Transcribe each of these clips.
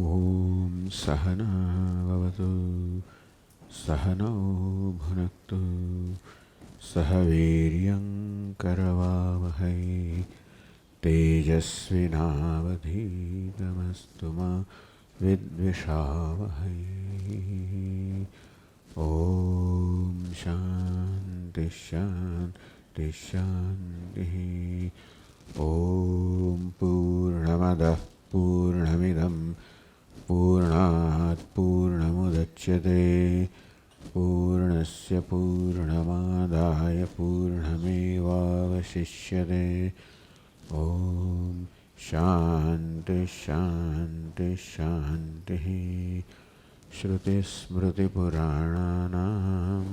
ॐ सहना भवतु सहनौ भुनक्तु सह वीर्यं करवावहै तेजस्विनावधीतमस्तु मा विद्विषावहै। ॐ शान्ति शान्ति शान्तिः। ॐ पूर्णमदः पूर्णमिदं पूर्णात् पूर्णमुदच्यते पूर्णस्य पूर्णमादाय पूर्णमेवावशिष्यते। ॐ शान्ति शान्ति शान्तिः। श्रुतिस्मृतिपुराणानाम्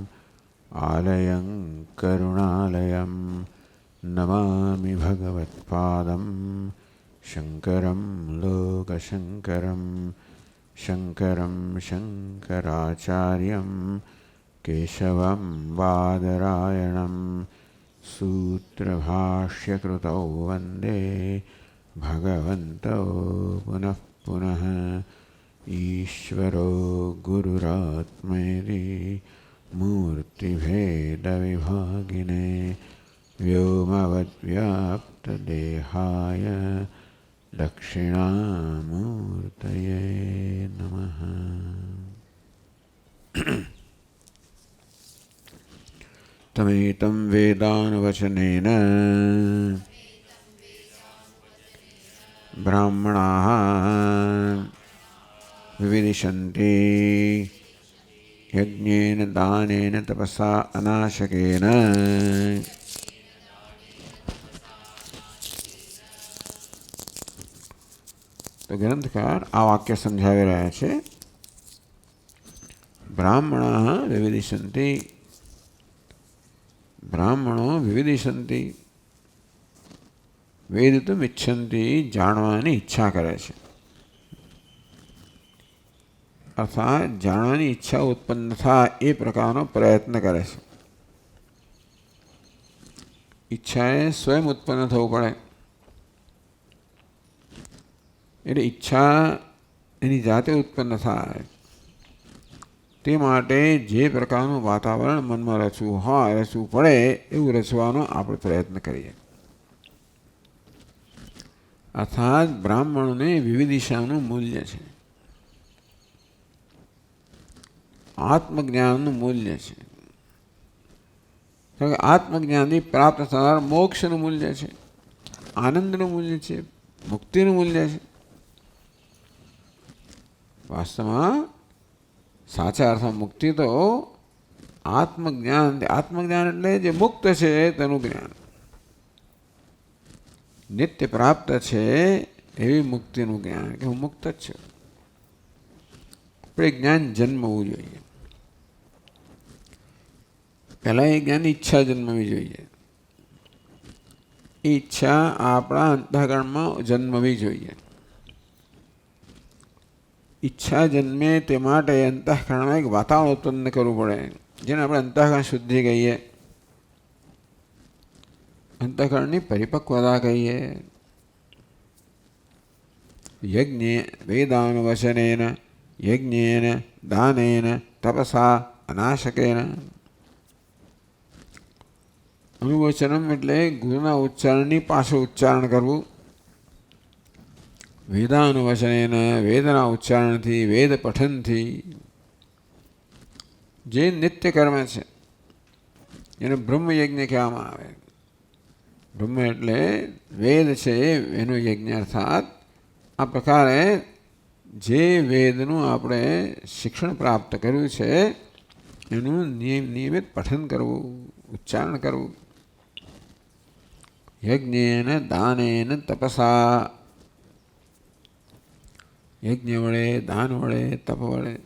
आलयं करुणालयं नमामि भगवत्पादं शङ्करं लोकशङ्करं शङ्करं शङ्कराचार्यं केशवं बादरायणं सूत्रभाष्यकृतौ वन्दे भगवन्तौ पुनः पुनः। ईश्वरो गुरुरात्मेति मूर्तिभेदविभागिने व्योमवद्व्याप्तदेहाय दक्षिणामूर्तये नमः। तमेतं वेदानुवचनेन ब्राह्मणाः विविदिशन्ति यज्ञेन दानेन तपसा अनाशकेन। तो ग्रंथकार आ वाक्य समझावी रह्या छे। ब्राह्मणाः विविदिशन्ति, ब्राह्मणो विविदिशन्ति, वेदितुम् इच्छन्ति, जाणवानी इच्छा करे छे। अर्थात जाणवानी इच्छा उत्पन्न थाय ए प्रकारनो प्रयत्न करे छे। इच्छाए स्वयं उत्पन्न थवुं पड़े, એટલે ઈચ્છા એની જાતે ઉત્પન્ન થાય તે માટે જે પ્રકારનું વાતાવરણ મનમાં રચવું પડે એવું રચવાનો આપણે પ્રયત્ન કરીએ। અર્થાત બ્રાહ્મણોને વિવિધ દિશાનું મૂલ્ય છે, આત્મજ્ઞાનનું મૂલ્ય છે। કારણ કે આત્મજ્ઞાનથી પ્રાપ્ત થનાર મોક્ષનું મૂલ્ય છે, આનંદનું મૂલ્ય છે, મુક્તિનું મૂલ્ય છે। वास्तवમાં સાચા અર્થમાં મુક્તિ તો આત્મજ્ઞાન, આત્મજ્ઞાન એટલે જે મુક્ત છે તેનું જ્ઞાન, નિત્ય પ્રાપ્ત છે એવી મુક્તિનું જ્ઞાન કે હું મુક્ત જ છું। આપણે જ્ઞાન જન્મવું જોઈએ, પહેલા એ જ્ઞાનની ઈચ્છા જન્મવી જોઈએ। એ ઈચ્છા આપણા અંતઃકરણમાં જન્મવી જોઈએ। ઈચ્છા જન્મે તે માટે અંતઃકરણમાં એક વાતાવરણ ઉત્પન્ન કરવું પડે, જેને આપણે અંતઃકરણ શુદ્ધિ કહીએ, અંતઃકરણની પરિપક્વતા કહીએ। યજ્ઞે વેદાનુવચનેન યજ્ઞેન દાનેન તપસા અનાશકેન। અનુવચનમ એટલે ગુરુના ઉચ્ચારણની પાછળ ઉચ્ચારણ કરવું। વેદાનુવચનેન વેદના ઉચ્ચારણથી, વેદ પઠનથી, જે નિત્ય કર્મ છે એને બ્રહ્મયજ્ઞ કહેવામાં આવે। બ્રહ્મ એટલે વેદ છે એનું યજ્ઞ, અર્થાત આ પ્રકારે જે વેદનું આપણે શિક્ષણ પ્રાપ્ત કર્યું છે એનું નિયમિત પઠન કરવું, ઉચ્ચારણ કરવું। યજ્ઞેન દાનેન તપસા, યજ્ઞ વડે, દાન વડે, તપ વડે।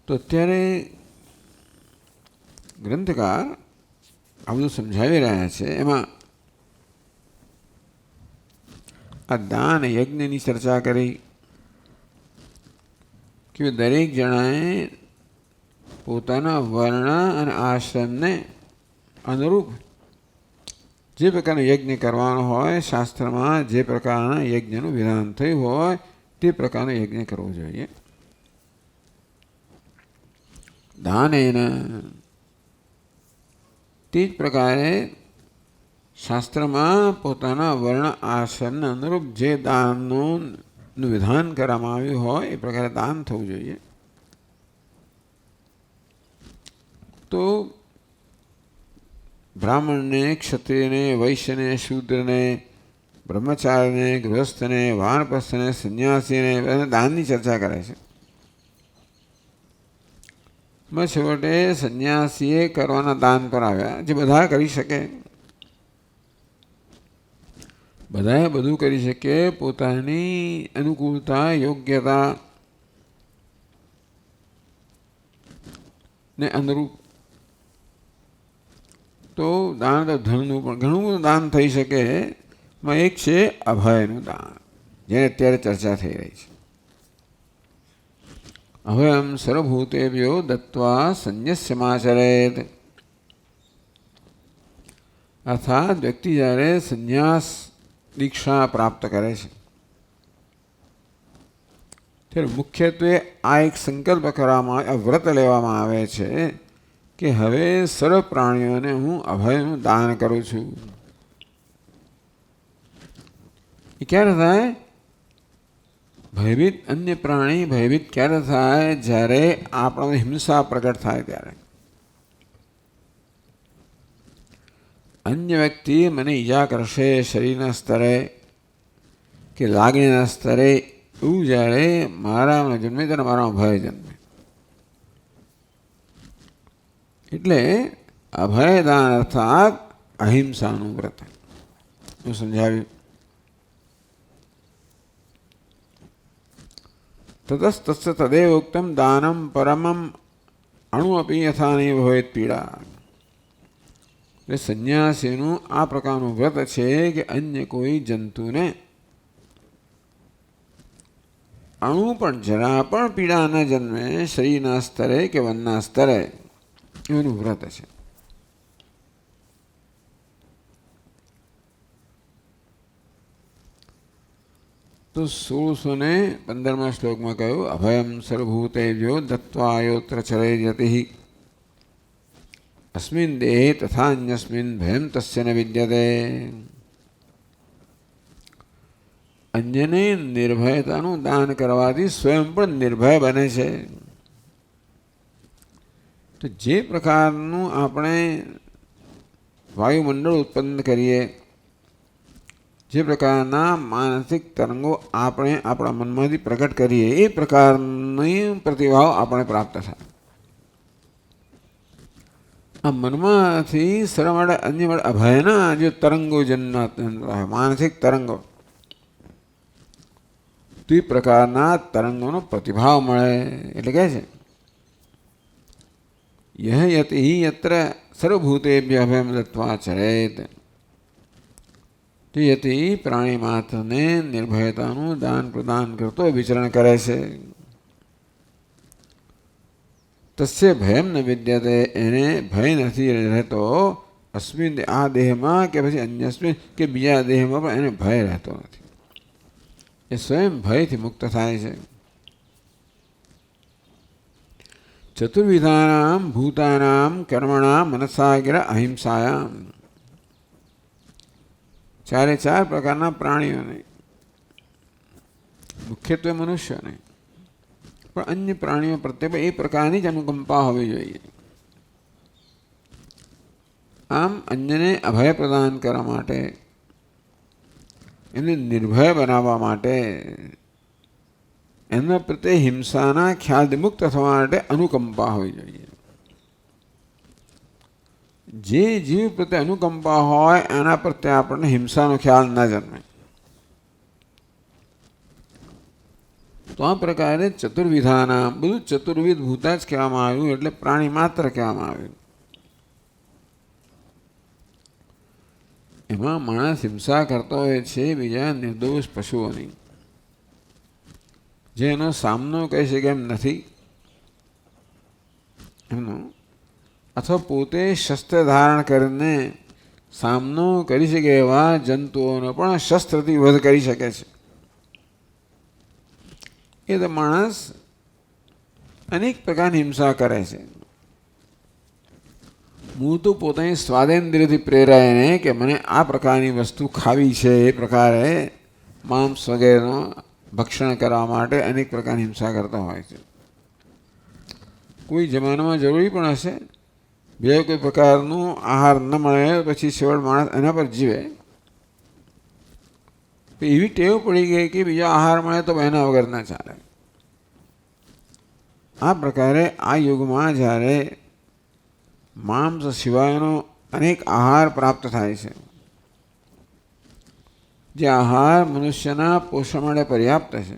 તો અત્યારે ગ્રંથકાર આ બધું સમજાવી રહ્યા છે। એમાં આ દાન યજ્ઞની ચર્ચા કરી કે દરેક જણાએ પોતાના વર્ણ અને આશ્રમને અનુરૂપ જે પ્રકારનો યજ્ઞ કરવાનો હોય, શાસ્ત્રમાં જે પ્રકારના યજ્ઞનું વિધાન થયું હોય તે પ્રકારનો યજ્ઞ કરવો જોઈએ. દાનેન, તે જ પ્રકારે શાસ્ત્રમાં પોતાના વર્ણ આશ્રમને અનુરૂપ જે દાનનું વિધાન કરવામાં આવ્યું હોય એ પ્રકારે દાન થવું જોઈએ. તો બ્રાહ્મણને, ક્ષત્રિયને, વૈશ્યને, શૂદ્રને, બ્રહ્મચારીને, ગૃહસ્થને, વાનપ્રસ્થને, સંન્યાસીને દાનની ચર્ચા કરે છે. છેવટે સંન્યાસીએ કરવાના દાન પર આવ્યા, જે બધા કરી શકે. બધાએ બધું કરી શકે પોતાની અનુકૂળતા, યોગ્યતા ને અનુરૂપ. તો દાન તો ધનનું પણ ઘણું બધું દાન થઈ શકે. એમાં એક છે અભયનું દાન, જેને અત્યારે ચર્ચા થઈ રહી છે. અભયમ સર્વભૂતેભ્યો દત્વા સંન્યસ્યમાચરેત. અર્થાત વ્યક્તિ જ્યારે સંન્યાસ દીક્ષા પ્રાપ્ત કરે છે ત્યારે મુખ્યત્વે આ એક સંકલ્પ કરવામાં, વ્રત લેવામાં આવે છે કે હવે સર્વ પ્રાણીઓને હું અભયનું દાન કરું છું. એ ક્યારે થાય? ભયભીત અન્ય પ્રાણી ભયભીત ક્યારે થાય? જ્યારે આપણને હિંસા પ્રગટ થાય ત્યારે. અન્ય વ્યક્તિ મને ઈજા કરશે શરીરના સ્તરે કે લાગણીના સ્તરે, એવું જ્યારે મારામાં જન્મે ત્યારે મારામાં ભય જન્મે. એટલે અભયદાન અર્થાત અહિંસાનું વ્રત હું સમજાવ્યું. તતસ્તસ્ય તદેવ ઉક્તમ દાનમ પરમમ અણુ અપી યથા નૈવ ભવેત પીડા. એટલે સંન્યાસીનું આ પ્રકારનું વ્રત છે કે અન્ય કોઈ જંતુને અણુ પણ જરા પણ પીડા ન જન્મે, શરીરના સ્તરે કે વનના સ્તરે. એનું વ્રત છે. તો 1615 શ્લોકમાં કહ્યું અભયમ સર્વભૂતેભ્યો દત્વાયોત્ર ચરેર્યતિ અસ્મિન દેહે તથાન્યસ્મિન ભયમ તસ્ય ન વિદ્યતે. અન્યને નિર્ભયતાનું દાન કરવાથી સ્વયં પણ નિર્ભય બને છે. તો જે પ્રકારનું આપણે વાયુમંડળ ઉત્પન્ન કરીએ, જે પ્રકારના માનસિક તરંગો આપણે આપણા મનમાંથી પ્રગટ કરીએ, એ પ્રકારની પ્રતિભાવ આપણે પ્રાપ્ત થાય. આ મનમાંથી સર્વ માટે અન્ય માટે અભયના જે તરંગો જન્મ માનસિક તરંગો, તે પ્રકારના તરંગોનો પ્રતિભાવ મળે. એટલે કહે છે યહ યતિ યત્ર સર્વભૂતેભ્ય અભયમ દત્વા ચરેત. તે યતિ પ્રાણી માત્રને નિર્ભયતાનું દાન પ્રદાન કરતો વિચરણ કરે છે. તસ્ય ભયમ ન વિદ્યતે, એને ભય નથી રહેતો. અસ્મિન, આ દેહમાં કે પછી અન્યસ્મિન કે બીજા દેહમાં પણ એને ભય રહેતો નથી. એ સ્વયં ભયથી મુક્ત થાય છે. ચતુર્વિધાનામ ભૂતાનામ કર્મણામ મનસાગિર અહિંસાયામ. ચારે ચાર પ્રકારના પ્રાણીઓને, મુખ્યત્વે મનુષ્યને પણ અન્ય પ્રાણીઓ પ્રત્યે એ પ્રકારની જ અનુકંપા હોવી જોઈએ. આમ અન્યને અભય પ્રદાન કરવા માટે, એને નિર્ભય બનાવવા માટે, એના પ્રત્યે હિંસાના ખ્યાલથી મુક્ત થવા માટે અનુકંપા હોવી જોઈએ. જે જીવ પ્રત્યે અનુકંપા હોય એના પ્રત્યે આપણને હિંસાનો ખ્યાલ ન જન્મે. તો આ પ્રકારે ચતુર્વિધાના, બધું ચતુર્વિધ ભૂતા જ કહેવામાં આવ્યું, એટલે પ્રાણી માત્ર કહેવામાં આવ્યું. એમાં માણસ હિંસા કરતો હોય છે બીજા નિર્દોષ પશુઓની, જે એનો સામનો કહી શકે એમ નથી એમનો, અથવા પોતે શસ્ત્ર ધારણ કરીને સામનો કરી શકે એવા જંતુઓનો પણ શસ્ત્રથી વધ કરી શકે છે. એ તો માણસ અનેક પ્રકારની હિંસા કરે છે. હું તો પોતાની સ્વાદેન્દ્રિયથી પ્રેરાઈને કે મને આ પ્રકારની વસ્તુ ખાવી છે, એ પ્રકારે માંસ વગેરેનો ભક્ષણ કરવા માટે અનેક પ્રકારની હિંસા કરતા હોય છે. કોઈ જમાનામાં જરૂરી પણ હશે, બે કોઈ પ્રકારનું આહાર ન મળે પછી છેવટ માણસ એના પર જીવે. એવી ટેવ પડી ગઈ કે બીજો આહાર મળે તો એના વગર ના ચાલે. આ પ્રકારે આ યુગમાં જ્યારે માંસ સિવાયનો અનેક આહાર પ્રાપ્ત થાય છે, જે આહાર મનુષ્યના પોષણ માટે પર્યાપ્ત છે,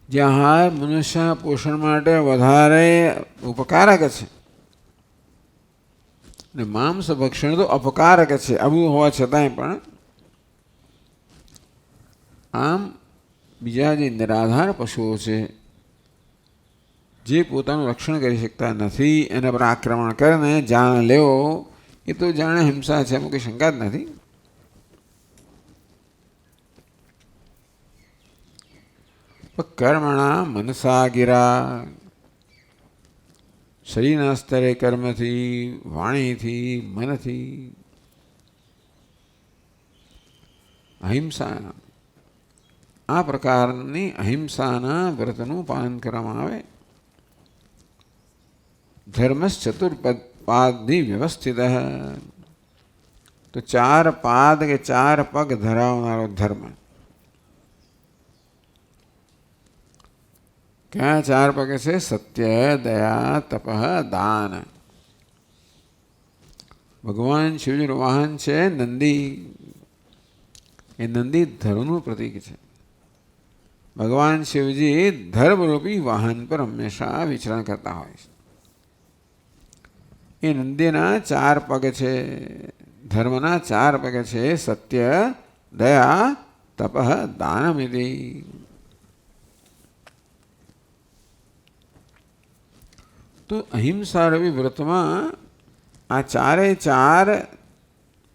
જે આહાર મનુષ્યના પોષણ માટે વધારે ઉપકારક છે, અને માંસ ભક્ષણ તો અપકારક છે. આવું હોવા છતાંય પણ આમ બીજા જે નિરાધાર પશુઓ છે, જે પોતાનું રક્ષણ કરી શકતા નથી, એના પર આક્રમણ કરીને જાન લેવો એ તો જાણે હિંસા છે, એમાં કોઈ શંકા જ નથી. કર્મણા મનસા ગિરા, શરીરના સ્તરે કર્મથી, વાણીથી, મનથી અહિંસા, આ પ્રકારની અહિંસાના વ્રતનું પાલન કરવામાં આવે. ધર્મશ્ચતુર્પાદથી વ્યવસ્થિત, તો 4 પાદ કે 4 પગ ધરાવનારો ધર્મ. ક્યાં 4 પગ છે? સત્ય, દયા, તપ, દાન. ભગવાન શિવજીનું વાહન છે નંદી. એ નંદી ધર્મનું પ્રતીક છે. ભગવાન શિવજી ધર્મરૂપી વાહન પર હંમેશા વિચરણ કરતા હોય છે. એ નંદીના 4 પગ છે, ધર્મના 4 પગ છે: સત્ય, દયા, તપ, દાનમિતિ. તો અહિંસા રવિ વ્રતમાં આ 4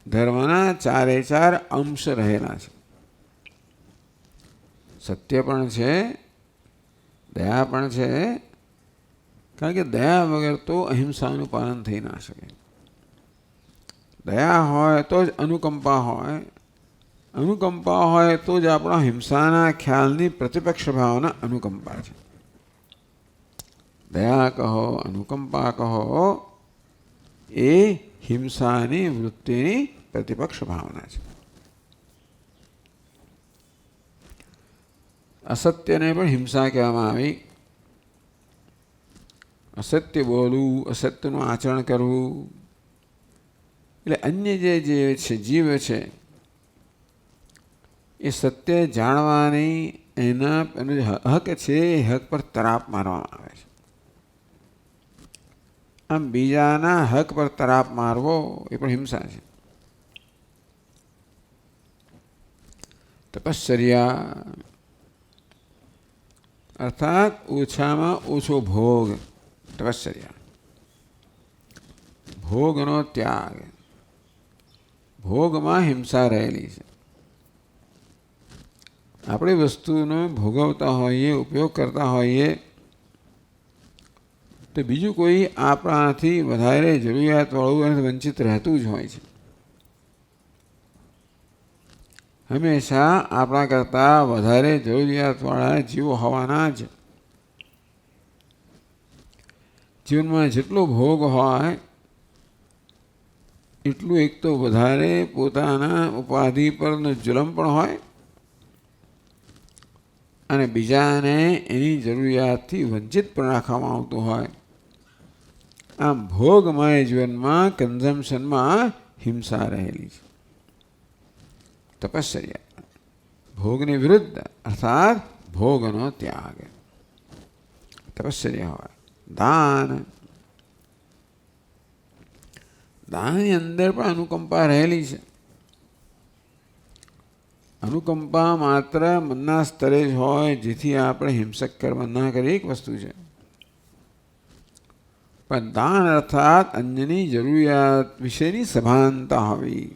ધર્મના 4 અંશ રહેલા છે. સત્ય પણ છે, દયા પણ છે, કારણ કે દયા વગર તો અહિંસાનું પાલન થઈ ના શકે. દયા હોય તો જ અનુકંપા હોય, અનુકંપા હોય તો જ આપણા હિંસાના ખ્યાલની પ્રતિપક્ષ ભાવના અનુકંપા છે. દયા કહો, અનુકંપા કહો, એ હિંસાની વૃત્તિની પ્રતિપક્ષ ભાવના છે. અસત્યને પણ હિંસા કહેવામાં આવી. અસત્ય બોલવું, અસત્યનું આચરણ કરવું, એટલે અન્ય જે છે જીવ છે, એ સત્ય જાણવાની એનો જે હક છે એ હક પર તરાપ મારવામાં આવે છે. આમ બીજાના હક પર તરાપ મારવો એ પણ હિંસા છે. તપશ્ચર્યા અર્થાત ઓછામાં ઓછો ભોગ, તપશ્ચર્યા. ભોગનો ત્યાગ. ભોગમાં હિંસા રહેલી છે. આપણે વસ્તુનો ભોગવતા હોઈએ, ઉપયોગ કરતા હોઈએ, તો બીજું કોઈ આપણાથી વધારે જરૂરિયાતવાળું અને વંચિત રહેતું જ હોય છે. હંમેશા આપણા કરતાં વધારે જરૂરિયાતવાળા જીવો હોવાના જ. જીવનમાં જેટલો ભોગ હોય એટલું એક તો વધારે પોતાના ઉપાધિ પરનો જુલમ પણ હોય, અને બીજાને એની જરૂરિયાતથી વંચિત પણ રાખવામાં આવતું હોય. આમ ભોગમય જીવનમાં, કન્ઝમ્પશનમાં હિંસા રહેલી છે. તપશ્ચર્યા ભોગની વિરુદ્ધ, અર્થાત ભોગનો ત્યાગ, તપશ્ચર્યા હોય. દાન. દાનની અંદર પણ અનુકંપા રહેલી છે. અનુકંપા માત્ર મનના સ્તરે જ હોય, જેથી આપણે હિંસક કર્મ ના કરીએ, એક વસ્તુ છે. પણ દાન અર્થાત અન્યની જરૂરિયાત વિશેની સભાનતા હોવી,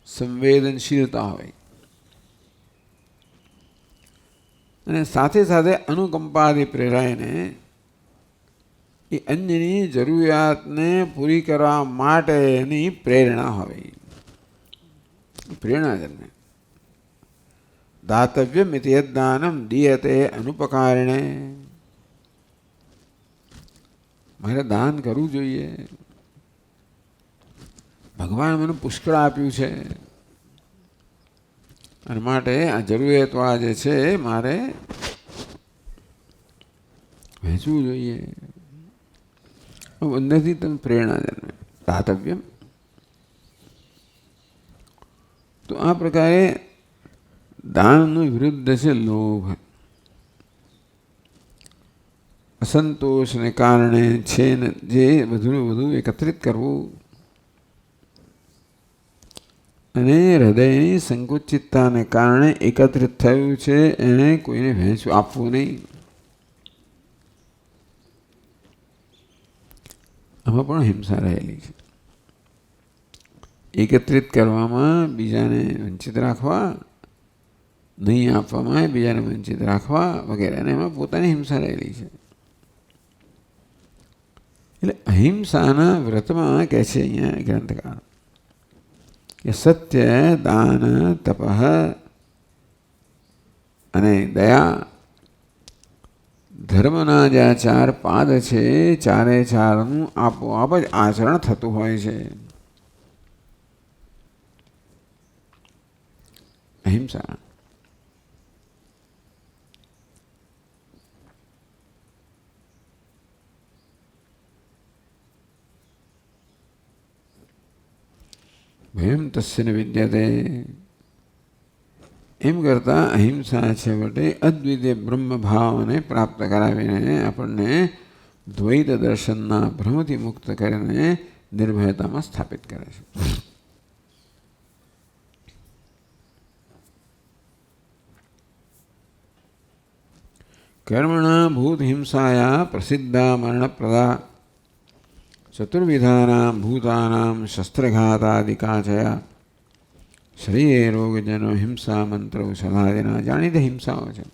સંવેદનશીલતા હોય અને સાથે સાથે અનુકંપાથી પ્રેરાઈને એ અન્યની જરૂરિયાતને પૂરી કરવા માટેની પ્રેરણા હોય, પ્રેરણા જન્મે. દાતવ્યમ ઇતિ યદ્દાનમ દીયતે અનુપકારિણે. મારે દાન કરવું જોઈએ, ભગવાન મને પુષ્કળ આપ્યું છે અને માટે આ જરૂરિયાતવાળા જે છે મારે વહેંચવું જોઈએ. અંદરથી તમે પ્રેરણા જન્મે. દાતવ્યમ. તો આ પ્રકારે દાનનું વિરુદ્ધ છે લોભ. અસંતોષને કારણે છે ને જે વધુને વધુ એકત્રિત કરવું અને હૃદયની સંકુચિતતાને કારણે એકત્રિત થયું છે એને કોઈને વહેંચવું, આપવું નહીં. આમાં પણ હિંસા રહેલી છે. એકત્રિત કરવામાં બીજાને વંચિત રાખવા, નહીં આપવામાં બીજાને વંચિત રાખવા વગેરે, અને એમાં પોતાની હિંસા રહેલી છે. એટલે અહિંસાના વ્રતમાં કહે છે અહીંયા ગ્રંથકાર કે સત્ય, દાન, તપ અને દયા ધર્મના જે આ ચાર પાદ છે, ચારે ચારનું આપોઆપ જ આચરણ થતું હોય છે. અહિંસા. ભયમ તસ્ય ન વિદ્યતે. એમ કરતાં અહિંસા છેવટે અદ્વિતીય બ્રહ્મભાવને પ્રાપ્ત કરાવીને આપણને દ્વૈત દર્શનના ભ્રમથી મુક્ત કરીને નિર્ભયતામાં સ્થાપિત કરે છે. કર્મણા ભૂત હિંસાયા પ્રસિદ્ધા મરણપ્રદા ચતુર્વિધાનાં ભૂતાનાં શસ્ત્રઘાતાદિકાચયા શરીરે રોગજનો હિંસા મંત્ર સલાદિના. જાણીતી હિંસાઓ છે.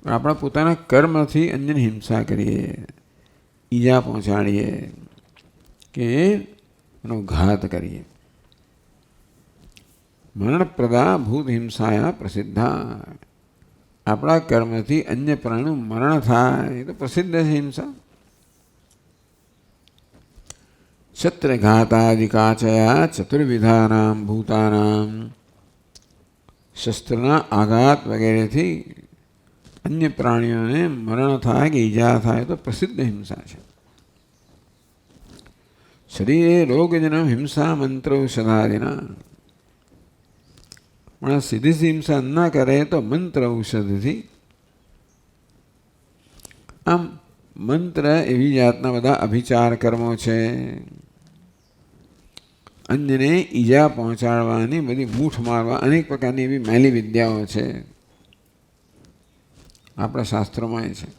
આપણા પોતાના કર્મથી અન્યની હિંસા કરીએ, ઈજા પહોંચાડીએ કે એનો ઘાત કરીએ. મરણપ્રદા ભૂત હિંસાયા પ્રસિદ્ધા. આપણા કર્મથી અન્ય પ્રાણીનું મરણ થાય એ તો પ્રસિદ્ધ છે હિંસા. શસ્ત્રઘાતાદિકાચયા ચતુર્વિધાનાં ભૂતાનાં. શસ્ત્રના આઘાત વગેરેથી અન્ય પ્રાણીઓને મરણ થાય કે ઈજા થાય તો પ્રસિદ્ધ હિંસા છે. શરીરે રોગજનમ હિંસા મંત્ર ઔષધાદિના. પણ સીધી હિંસા ન કરે તો મંત્ર ઔષધથી. આમ મંત્ર એવી જાતના બધા અભિચાર કર્મો છે. અન્યને ઈજા પહોંચાડવાની બધી મૂઠ મારવા અનેક પ્રકારની એવી મેલી વિદ્યાઓ છે આપણા શાસ્ત્રોમાં છે.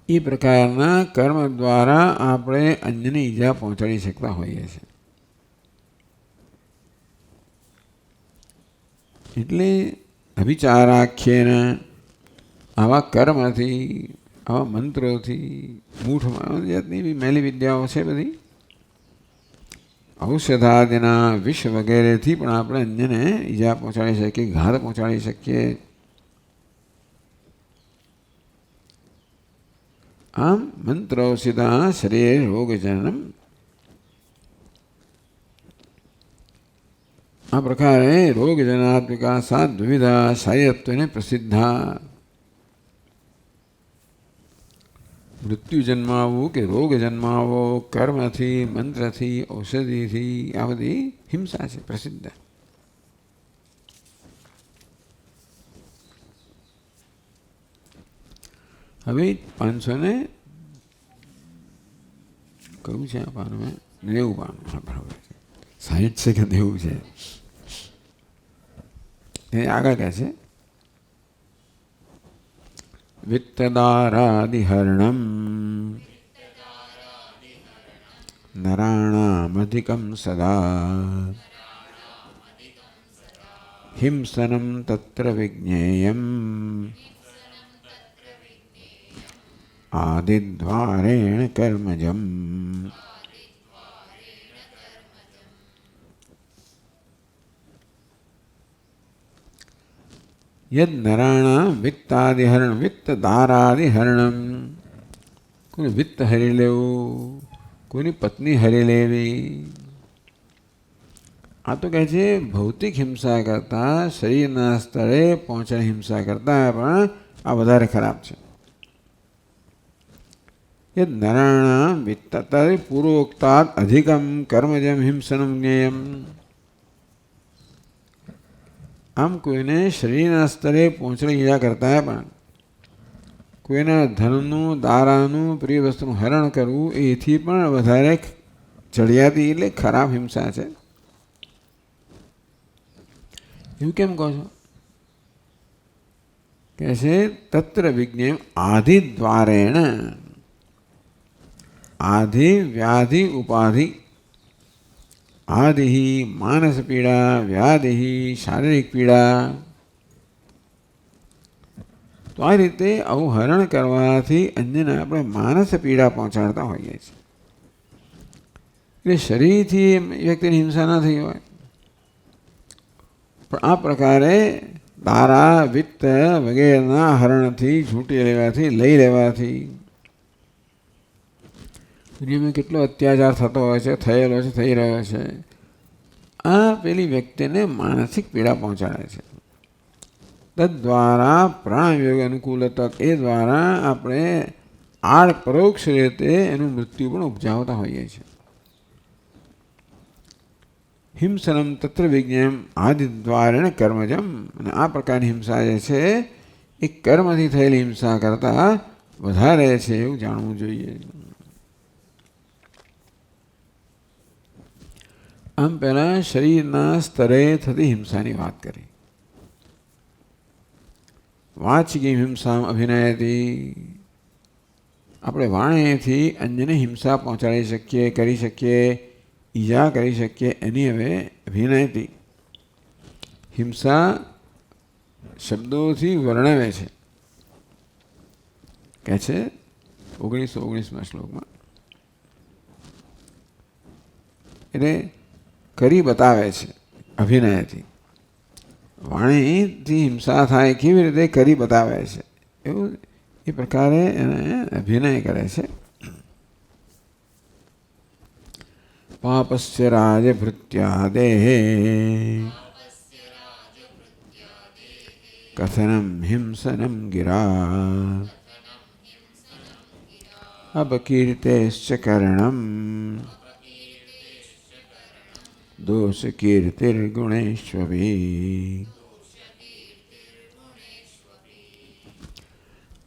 એ પ્રકારના કર્મ દ્વારા આપણે અન્યને ઈજા પહોંચાડી શકતા હોઈએ છીએ. એટલે અભિચારાખ્યેન આવા કર્મથી, આવા મંત્રોથી, મૂઠમાં જાતની એવી મેલી વિદ્યાઓ છે બધી. ઔષધાદિના વિષ વગેરેથી પણ આપણે અન્યને ઈજા પહોંચાડી શકીએ, ઘાત પહોંચાડી શકીએ. આમ મંત્રોષિતા શરીર રોગજનમ. આ પ્રકારે રોગજનાત્મિકા સાત દ્વિવિધા શારીરત્વને પ્રસિદ્ધા. મૃત્યુ જન્માવવું કે રોગ જન્માવો કર્મથી, મંત્રથી, ઔષધિથી, આ બધી હિંસા છે પ્રસિદ્ધ. હવે 500 કયું છે આ પાનું? 90 પાનું. હા બરાબર છે. 60 છે કે 90 છે એ આગળ કહે છે. વિત્તદારાદિહર્ણમ નરાણામધિકં સદા હિંસનમ તત્ર વિજ્ઞેયમ આદિદ્વારેણ કર્મજમ. યદ નરાણામ વિત્તાદિહરણ વિત્તદારાદિહરણમ. કોઈનું વિત્ત હરી લેવું, કોઈની પત્ની હરી લેવી. આ તો કહે છે ભૌતિક હિંસા કરતાં શરીરના સ્તરે પહોંચેલી હિંસા કરતાં પણ આ વધારે ખરાબ છે. એ નરાણામ વિત્ત પૂર્વોક્તાદ અધિકમ કર્મજમ હિંસનમ જ્ઞેયમ. આમ કોઈને શરીરના સ્તરે પહોંચેલી ઈજા કરતાં પણ કોઈના ધનનું, દારાનું, પ્રિય વસ્તુનું હરણ કરવું એથી પણ વધારે ચડિયાતી એટલે ખરાબ હિંસા છે. એવું કેમ કહો છો? કે છે તત્ર વિજ્ઞેય આધિદ્વારેણ. આધિ વ્યાધિ ઉપાધિ. આધિ માનસ પીડા, વ્યાધિ શારીરિક પીડા. તો આ રીતે આવું હરણ કરવાથી અન્યને આપણે માનસ પીડા પહોંચાડતા હોઈએ છીએ. એટલે શરીરથી વ્યક્તિની હિંસા ન થઈ હોય, પણ આ પ્રકારે દારા, વિત્ત વગેરેના હરણથી, છૂટી લેવાથી, લઈ લેવાથી દુનિયામાં કેટલો અત્યાચાર થતો હોય છે, થયેલો છે, થઈ રહ્યો છે. આ પેલી વ્યક્તિને માનસિક પીડા પહોંચાડે છે. તદ્વારા પ્રાણયોગ અનુકૂલતક, એ દ્વારા આપણે આડ પરોક્ષ રીતે એનું મૃત્યુ પણ ઉપજાવતા હોઈએ છીએ. હિંસનમ તત્ર વિજ્ઞેયમ આદિદ્વારેણ કર્મજમ. અને આ પ્રકારની હિંસા જે છે એ કર્મથી થયેલી હિંસા કરતાં વધારે છે એવું જાણવું જોઈએ. આમ પહેલાં શરીરના સ્તરે થતી હિંસાની વાત કરી. વાચિકી હિંસા અભિનયથી, આપણે વાણીથી અન્યને હિંસા પહોંચાડી શકીએ, કરી શકીએ, ઈજા કરી શકીએ, એની હવે અભિનયથી. હિંસા શબ્દોથી વર્ણવે છે, કહે છે 1919 શ્લોકમાં. એટલે કરી બતાવે છે અભિનયથી. વાણીથી હિંસા થાય કેવી રીતે કરી બતાવે છે, એવું એ પ્રકારે એને અભિનય કરે છે. પાપસ્ય રાજભૃત્યાદેઃ કથનમ હિંસનમ ગિરા અપકીર્તેશ્ચ કર્ણમ દોષકીર્તિર્ગુણેષ્વભી.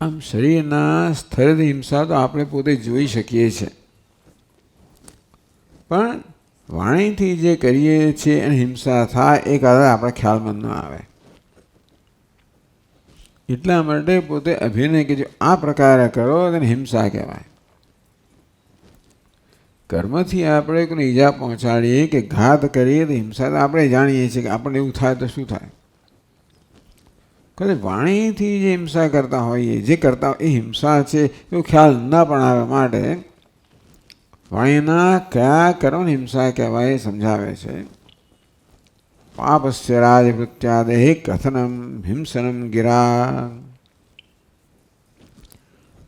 આમ શરીરના સ્થળેથી હિંસા તો આપણે પોતે જોઈ શકીએ છીએ, પણ વાણીથી જે કરીએ છીએ એને હિંસા થાય એ કદાચ આપણે ખ્યાલમાં ન આવે. એટલા માટે પોતે અભિનય કે જો આ પ્રકારે કરો તેને હિંસા કહેવાય. કર્મથી આપણે કોઈને ઈજા પહોંચાડીએ કે ઘાત કરીએ તો હિંસા તો આપણે જાણીએ છીએ કે આપણને એવું થાય તો શું થાય. કદાચ વાણીથી જે હિંસા કરતા હોઈએ, જે કરતા એ હિંસા છે એવું ખ્યાલ ન પણ આવે માટે વાણીના કયા કર્મની હિંસા કહેવાય સમજાવે છે. પાપસ્ય રાજભૃત્યાદેઃ કથનમ હિંસનમ ગિરા.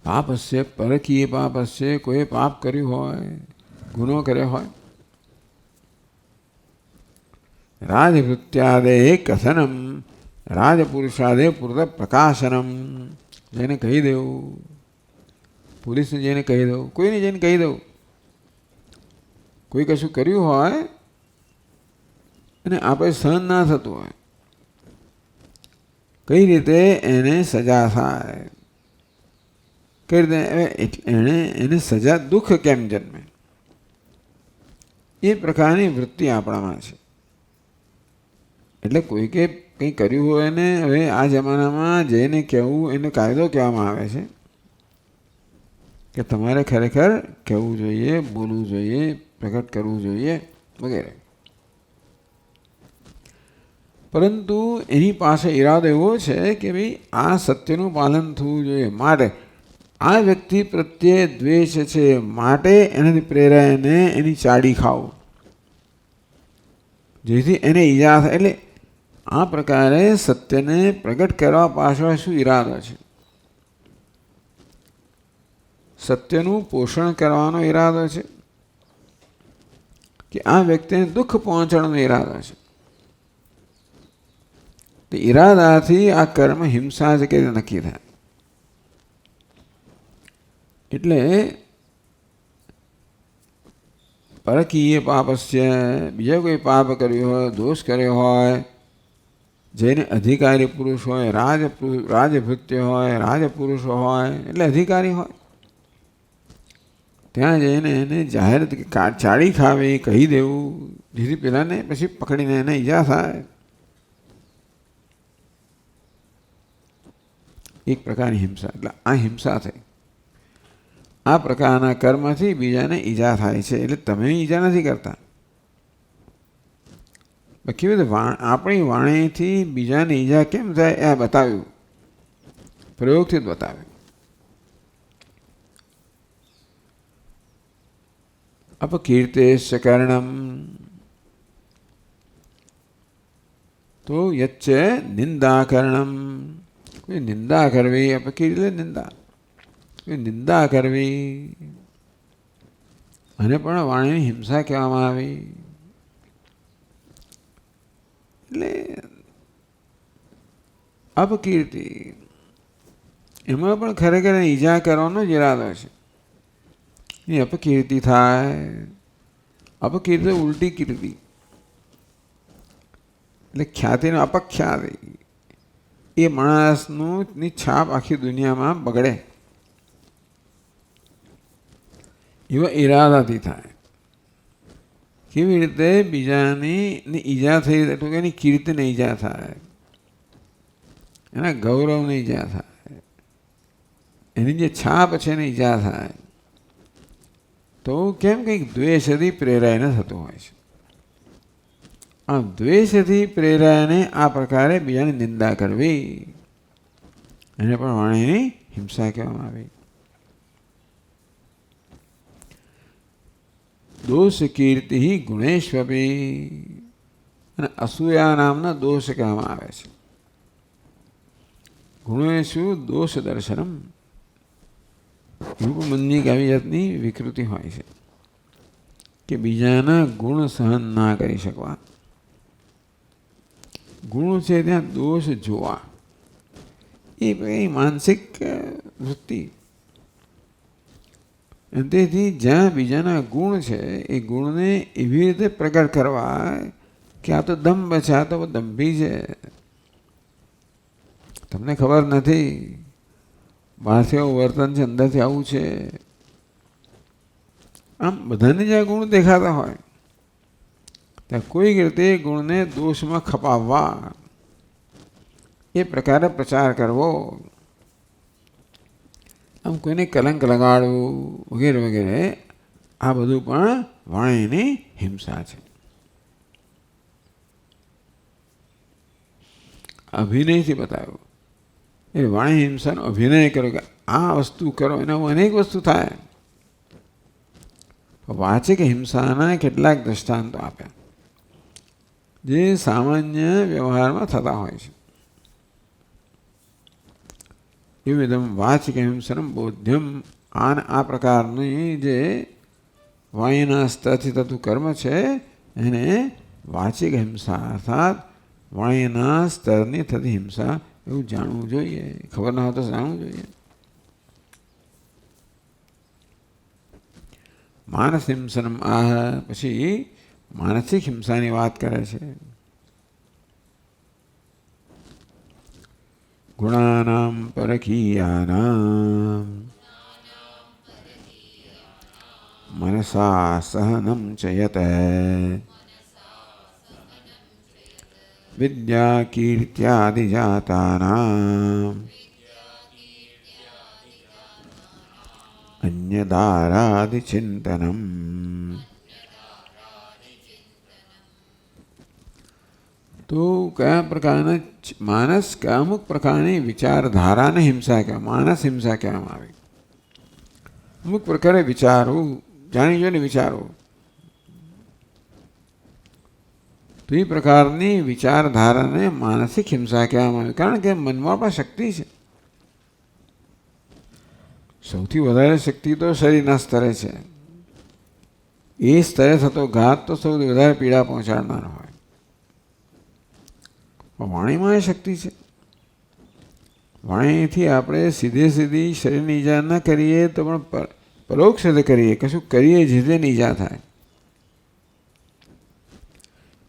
પાપસ્ય પરકીય પાપસ્ય, કોઈ પાપ કર્યું હોય, ગુનો કર્યો હોય. રાજભૃત્યાદેઃ કથનમ, રાજપુરુષાદે પૂર્વ પ્રકાશનમ. જેને કહી દેવું, પોલીસને જઈને કહી દઉં, કોઈને જઈને કહી દઉં. કોઈ કશું કર્યું હોય અને આપણે સહન ના થતું હોય, કઈ રીતે એને સજા થાય, કઈ રીતે એને સજા દુઃખ કેમ જન્મે, એ પ્રકારની વૃત્તિ આપણામાં છે. એટલે કોઈ કે કંઈ કર્યું હોય ને હવે આ જમાનામાં જઈને કહેવું એને કાયદો કહેવામાં આવે છે કે તમારે ખરેખર કહેવું જોઈએ, બોલવું જોઈએ, પ્રગટ કરવું જોઈએ વગેરે. પરંતુ એની પાસે ઈરાદો એવો છે કે ભાઈ આ સત્યનું પાલન થવું જોઈએ, માટે આ વ્યક્તિ પ્રત્યે દ્વેષ છે, માટે એનાથી પ્રેરાઈને એની ચાડી ખાવું જેથી એને ઈજા થાય. એટલે આ પ્રકારે સત્યને પ્રગટ કરવા પાછળ શું ઈરાદો છે? સત્યનું પોષણ કરવાનો ઈરાદો છે કે આ વ્યક્તિને દુઃખ પહોંચાડવાનો ઈરાદો છે? તો ઈરાદાથી આ કર્મ હિંસા છે કે નક્કી થાય. એટલે પરકીય પાપસ્ય, બીજા કોઈ પાપ કર્યું હોય, દોષ કર્યો હોય, જેને અધિકારી પુરુષ હોય, રાજભૃત્ય હોય, રાજપુરુષ હોય, એટલે અધિકારી હોય, ત્યાં જઈને એને જાહેર ચાળી ખાવી, કહી દેવું જેથી પેલાને પછી પકડીને એને ઈજા થાય. એક પ્રકારની હિંસા. એટલે આ હિંસા થઈ. આ પ્રકારના કર્મથી બીજાને ઈજા થાય છે. એટલે તમે ઈજા નથી કરતા. કેવી રીતે આપણી વાણીથી બીજાને ઈજા કેમ થાય એ બતાવ્યું, પ્રયોગથી જ બતાવ્યું. અપકીર્તેશ કારણમ તો યચ્ચ નિંદા કારણમ. કોઈ નિંદા કરવી, અપકીર્તિ એટલે નિંદા, કોઈ નિંદા કરવી અને પણ વાણીની હિંસા કહેવામાં આવી. એટલે અપકીર્તિ એમાં પણ ખરેખર ઈજા કરવાનો જ ઈરાદો છે. એ અપકીર્તિ થાય. અપકીર્તિ ઉલટી કીર્તિ એટલે ખ્યાતિનો અપખ્યાતિ. એ માણસની છાપ આખી દુનિયામાં બગડે એવા ઈરાદાથી થાય. કેવી રીતે? બીજાની ઈજા થઈ તો કે એની કીર્તિને ઈજા થાય, એના ગૌરવને ઈજા થાય, એની જે છાપ છે એને ઈજા થાય. તો કેમ કંઈક દ્વેષથી પ્રેરાઈને થતું હોય છે. આ દ્વેષથી પ્રેરાઈને આ પ્રકારે બીજાની નિંદા કરવી, એને પણ વાણીની હિંસા કહેવામાં આવી. દોષ કીર્તિ ગુણેશ્વપી. અને અસૂયા નામના દોષ કહેવામાં આવે છે. ગુણેશુ દોષ દર્શનમ. રૂપમંદી આવી જાતની વિકૃતિ હોય છે કે બીજાના ગુણ સહન ના કરી શકવા. ગુણ છે ત્યાં દોષ જોવા, એ માનસિક વૃત્તિ. અને તેથી જ્યાં બીજાના ગુણ છે એ ગુણને એવી રીતે પ્રગટ કરવા કે આ તો દંભ છે, આ તો દંભી છે, તમને ખબર નથી, બહારથી આવું વર્તન છે, અંદરથી આવું છે. આમ બધાને જ્યાં ગુણ દેખાતા હોય ત્યાં કોઈક રીતે ગુણને દોષમાં ખપાવવા, એ પ્રકારે પ્રચાર કરવો, આમ કોઈને કલંક લગાડવું વગેરે વગેરે, આ બધું પણ વાણીની હિંસા છે. અભિનયથી બતાવ્યું. એ વાણી હિંસાનો અભિનય કરો કે આ વસ્તુ કરો, એના અનેક વસ્તુ થાય. વાચિક હિંસાના કેટલાક દ્રષ્ટાંતો આપ્યા જે સામાન્ય વ્યવહારમાં થતા હોય છે. એવી વાચિક હિંસનમ બોધ્યમ. આ પ્રકારની જે વાણીના સ્તરથી થતું કર્મ છે એને વાચિક હિંસા અર્થાત વાણીના સ્તરની થતી હિંસા એવું જાણવું જોઈએ. ખબર ના હોય તો જાણવું જોઈએ. માનસ હિંસનમ આ પછી માનસિક હિંસાની વાત કરે છે. ગુણાનામ પરકીયાનામ મનસા સહનમ ચ યત વિદ્યા કીર્ત્યાદિજાતાનામ અન્યદારાદિચિંતનમ. તો કયા પ્રકારના માનસ અમુક પ્રકારની વિચારધારાને હિંસા કહેવાય, માનસ હિંસા કહેવામાં આવે. અમુક પ્રકારે વિચારવું, જાણી જોઈને વિચારવું, તો એ પ્રકારની વિચારધારાને માનસિક હિંસા કહેવામાં આવે. કારણ કે મનમાં પણ શક્તિ છે. સૌથી વધારે શક્તિ તો શરીરના સ્તરે છે. એ સ્તરે થતો ઘાત તો સૌથી વધારે પીડા પહોંચાડનાર હોય. વાણીમાં એ શક્તિ છે. વાણીથી આપણે સીધી શરીરની ઈજા ન કરીએ તો પણ પરોક્ષ રીતે કરીએ, કશું કરીએ જેથી ઈજા થાય.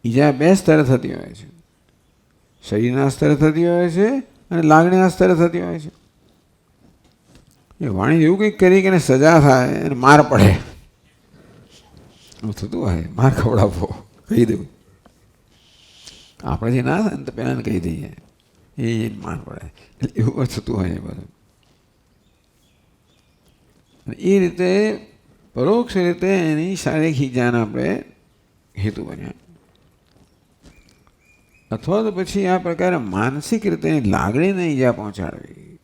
ઈજા બે સ્તરે થતી હોય છે. શરીરના સ્તરે થતી હોય છે અને લાગણીના સ્તરે થતી હોય છે. એ વાણી એવું કંઈક કરી કે એને સજા થાય, એને માર પડે, એવું થતું હોય. માર ખવડાવવો, કહી દેવું. આપણે જે ના થાય ને તો પહેલાં કહી દઈએ, એ માર પડે, એટલે એવું થતું હોય બધું. એ રીતે પરોક્ષ રીતે એની શારીરિક ઈજાના આપણે હેતુ બન્યા. અથવા તો પછી આ પ્રકારે માનસિક રીતે લાગણીને ઈજા પહોંચાડવી,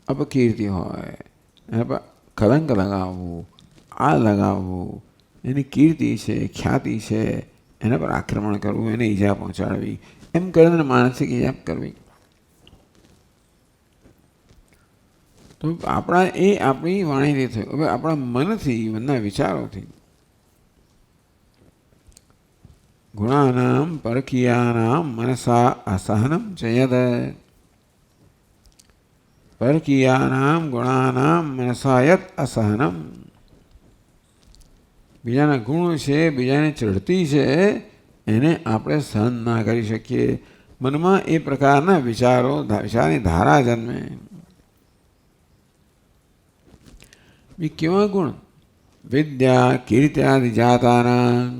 અપકીર્તિ હોય, એના પર કલંક લગાવવું, આ લગાવવું, એની કીર્તિ છે, ખ્યાતિ છે, એના પર આક્રમણ કરવું, એને ઈજા પહોંચાડવી, એમ કરીને માનસિક ઈજા કરવી. તો આપણી વાણીથી થયું. હવે આપણા મનથી, મનના વિચારોથી ગુણાનામ પરકીયાનામ મનસા અસહનમ ચયદ. પરકીયાનામ ગુણાનામ મનસાયત અસહનમ. બીજાના ગુણ છે, બીજાને ચડતી છે, એને આપણે સહન ના કરી શકીએ. મનમાં એ પ્રકારના વિચારની ધારા જન્મે. કેવા ગુણ? વિદ્યા કીર્ત્યાદિ જાતાના.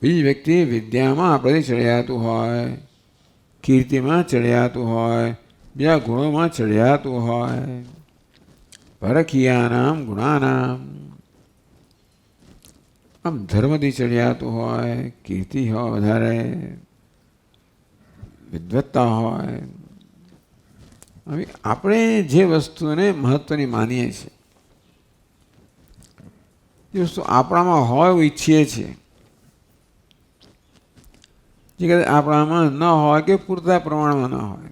બીજી વ્યક્તિ વિદ્યામાં આપણે ચડિયાતું હોય, કીર્તિમાં ચડિયાતું હોય, બીજા ગુણોમાં ચડિયાતું હોય. પરકીયાનામ ગુણાનામ, આમ ધર્મથી ચડિયાતું હોય, કીર્તિ હોય, વધારે વિદ્વત્તા હોય. હવે આપણે જે વસ્તુને મહત્વની માનીએ છીએ, એ વસ્તુ આપણામાં હોય એવું ઈચ્છીએ છીએ. જે કદાચ આપણામાં ન હોય કે પૂરતા પ્રમાણમાં ન હોય,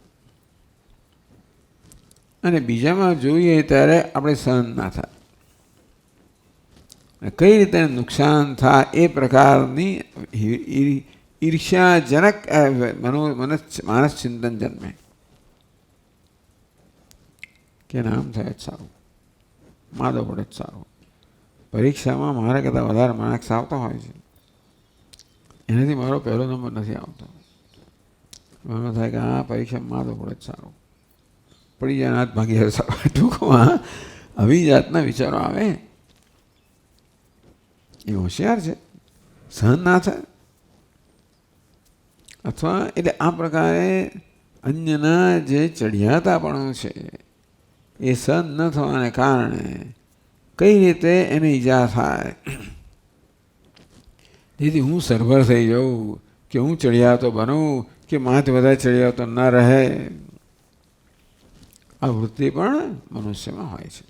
અને બીજામાં જોઈએ ત્યારે આપણે સહન ના થાય, કઈ રીતે નુકસાન થાય એ પ્રકારની ઈર્ષ્યાજનક માનસ ચિંતન જન્મે. કે નામ થાય જ સારું, માદો પડે જ સારું. પરીક્ષામાં મારા કરતાં વધારે માર્ક્સ આવતા હોય છે, એનાથી મારો પહેલો નંબર નથી આવતો. મને થાય કે આ પરીક્ષામાં માદો પડે જ સારું, પડી જાય હાથ ભાગી જાય સારું. ટૂંકમાં આવી જાતના વિચારો આવે. એ હોશિયાર છે, સહન ના થાય. અથવા એટલે આ પ્રકારે અન્યના જે ચડિયાતાપણું છે એ સહન ન થવાને કારણે કઈ રીતે એને ઈજા થાય, જેથી હું સરભર થઈ જાઉં, કે હું ચડિયાતો બનું, કે માથે વધારે ચડિયાતો ન રહે. આ વૃત્તિ પણ મનુષ્યમાં હોય છે.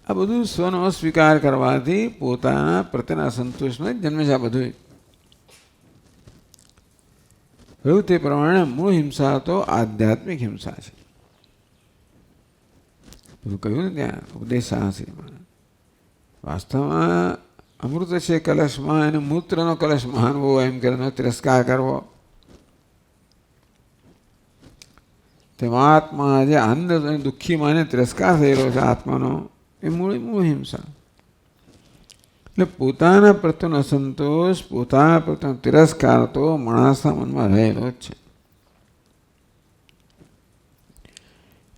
આ બધું સ્વનો અસ્વીકાર કરવાથી પોતાના પ્રત્યેના અસંતોષમાં જન્મે છે. આ બધું કહ્યું તે પ્રમાણે મૂળ હિંસા તો આધ્યાત્મિક હિંસા છે. બધું કહ્યું ને ત્યાં ઉપદેશ સાહસીમાં. વાસ્તવમાં અમૃત છે કલશમાં, એને મૂત્રનો કલશ માનવો, એમ કરીને તિરસ્કાર કરવો. તેમાં આત્મા જે આનંદ અને દુઃખી માને તિરસ્કાર થયેલો છે આત્માનો, એ મૂળ હિંસા. એટલે પોતાના પ્રત્યેનો અસંતોષ, પોતાના પ્રત્યેનો તિરસ્કાર તો માણસના મનમાં રહેલો જ છે.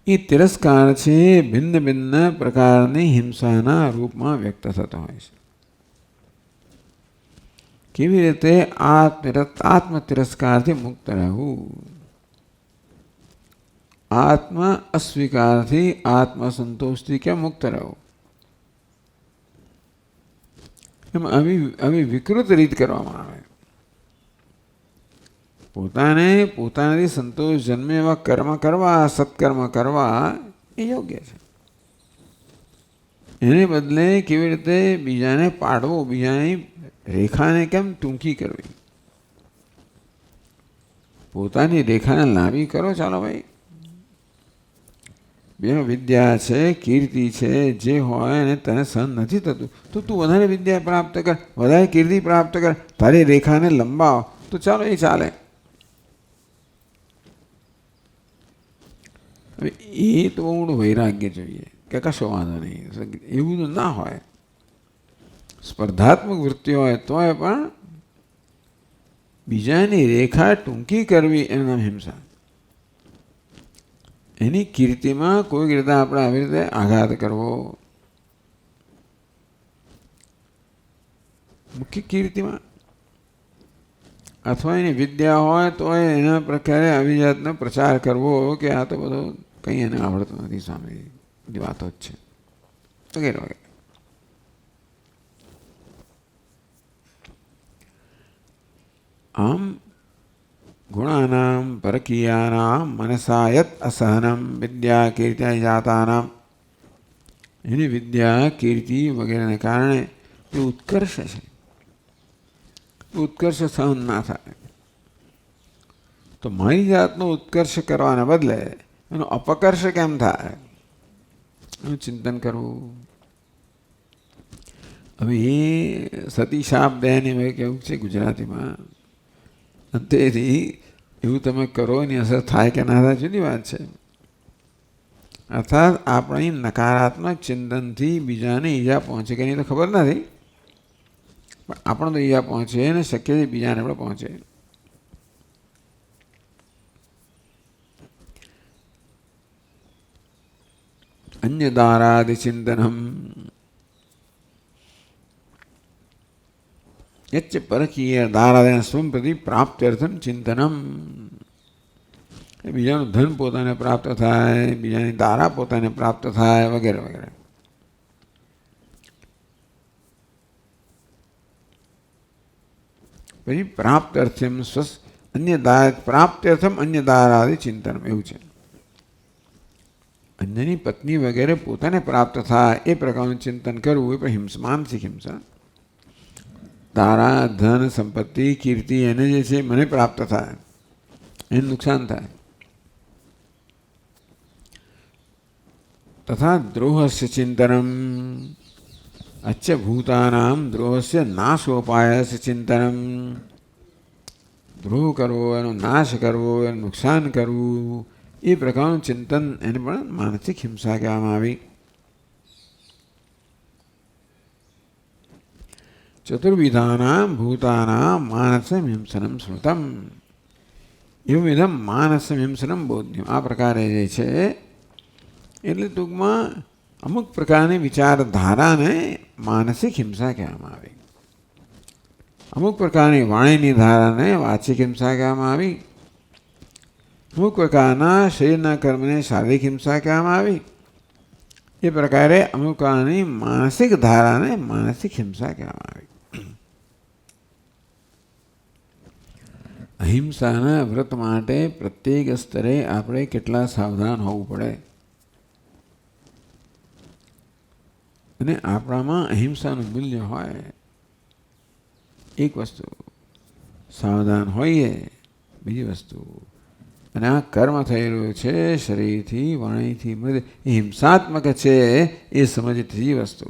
એ તિરસ્કાર છે ભિન્ન ભિન્ન પ્રકારની હિંસાના રૂપમાં વ્યક્ત થતો હોય છે. કેવી રીતે આત્મ તિરસ્કારથી મુક્ત રહેવું, આત્મ અસ્વીકારથી, આત્મસંતોષથી કેમ મુક્ત રહેવું. એમ આવી વિકૃત રીત કરવામાં આવે. પોતાનાથી સંતોષ જન્મે એવા કર્મ કરવા, સત્કર્મ કરવા એ યોગ્ય છે. એને બદલે કેવી રીતે બીજાને પાડવો, બીજાની રેખાને કેમ ટૂંકી કરવી, પોતાની રેખાને લાંબી કરો. ચાલો ભાઈ, બે વિદ્યા છે, કીર્તિ છે, જે હોય એને તને સહન નથી થતું તો તું વધારે વિદ્યા પ્રાપ્ત કર, વધારે કીર્તિ પ્રાપ્ત કર, તારી રેખાને લંબાવ તો ચાલો એ ચાલે. હવે એ તો બહુ વૈરાગ્ય જોઈએ કે કશો વાંધો નહીં, એવું તો ના હોય. સ્પર્ધાત્મક વૃત્તિ હોય તોય પણ બીજાની રેખા ટૂંકી કરવી એનું નામ હિંસા. એની કીર્તિમાં કોઈક રીતે આપણે આવી રીતે આઘાત કરવો, મુખ્ય કીર્તિમાં, અથવા એની વિદ્યા હોય તો એના પ્રકારે આવી જાતનો પ્રચાર કરવો કે આ તો બધો કંઈ એને આવડતું નથી, સામે બધી વાતો જ છે વગેરે વગેરે. આમ ગુણાનામ પરકીયાનામ મનસા યત અસહનમ વિદ્યા કીર્ત્યા જાતાનામ, એની વિદ્યા કીર્તિ વગેરેને કારણે એ ઉત્કર્ષ છે. ઉત્કર્ષ સહન ના થાય તો મારી જાતનો ઉત્કર્ષ કરવાના બદલે એનો અપકર્ષ કેમ થાય એનું ચિંતન કરવું. હવે એ સતી શાપ દે ને કેવું છે ગુજરાતીમાં, તેથી એવું તમે કરો એની અસર થાય કે ના થાય જુદી વાત છે. અર્થાત આપણી નકારાત્મક ચિંતનથી બીજાને ઈજા પહોંચે કે નહીં તો ખબર નથી, પણ આપણને તો ઈજા પહોંચે ને શક્ય છે બીજાને પણ પહોંચે. અન્ય દારાદિ ચિંતનમ યચ્ચ પરકીય દારાદિના સ્વમ પ્રતિ પ્રાપ્ત્યર્થમ ચિંતનમ, બીજાનું ધન પોતાને પ્રાપ્ત થાય, બીજાની દારા પોતાને પ્રાપ્ત થાય વગેરે વગેરે. પછી પ્રાપ્ત્યર્થમ પ્રાપ્ત્યર્થમ અન્ય દારાદિ ચિંતનમ એવું છે. અન્યની પત્ની વગેરે પોતાને પ્રાપ્ત થાય એ પ્રકારનું ચિંતન કરવું એ પણ હિંસા, માનસિક હિંસા. તારા ધન સંપત્તિ કીર્તિ એને જે છે મને પ્રાપ્ત થાય, એને નુકસાન થાય. તથા દ્રોહસ્ય ચિંતનમ અચ્ય ભૂતાનામ દ્રોહસ્ય નાશોપાયસ્ય ચિંતનમ, દ્રોહ કરવો, એનો નાશ કરવો, એનું નુકસાન કરવું એ પ્રકારનું ચિંતન એને પણ માનસિક હિંસા કહેવામાં આવી. ચતુર્વિધાનામ ભૂતાનામ માનસમ હિંસનમ શ્રુતમ એવું વિધમ માનસમ હિંસનમ બોધ્યમ. આ પ્રકારે જે છે એટલે ટૂંકમાં અમુક પ્રકારની વિચારધારાને માનસિક હિંસા કહેવામાં આવી, અમુક પ્રકારની વાણીની ધારાને વાચિક હિંસા કહેવામાં આવી, અમુક પ્રકારના શરીરના કર્મને શારીરિક હિંસા કહેવામાં આવી, એ પ્રકારે અમુક પ્રકારની માનસિક ધારાને માનસિક હિંસા કહેવામાં આવી. અહિંસાના વ્રત માટે પ્રત્યેક સ્તરે આપણે કેટલા સાવધાન હોવું પડે, અને આપણામાં અહિંસાનું મૂલ્ય હોય. એક વસ્તુ સાવધાન હોઈએ, બીજી વસ્તુ અને આ કર્મ થઈ રહ્યું છે શરીરથી વાણીથી મૃત એ હિંસાત્મક છે એ સમજ ત્રીજી વસ્તુ.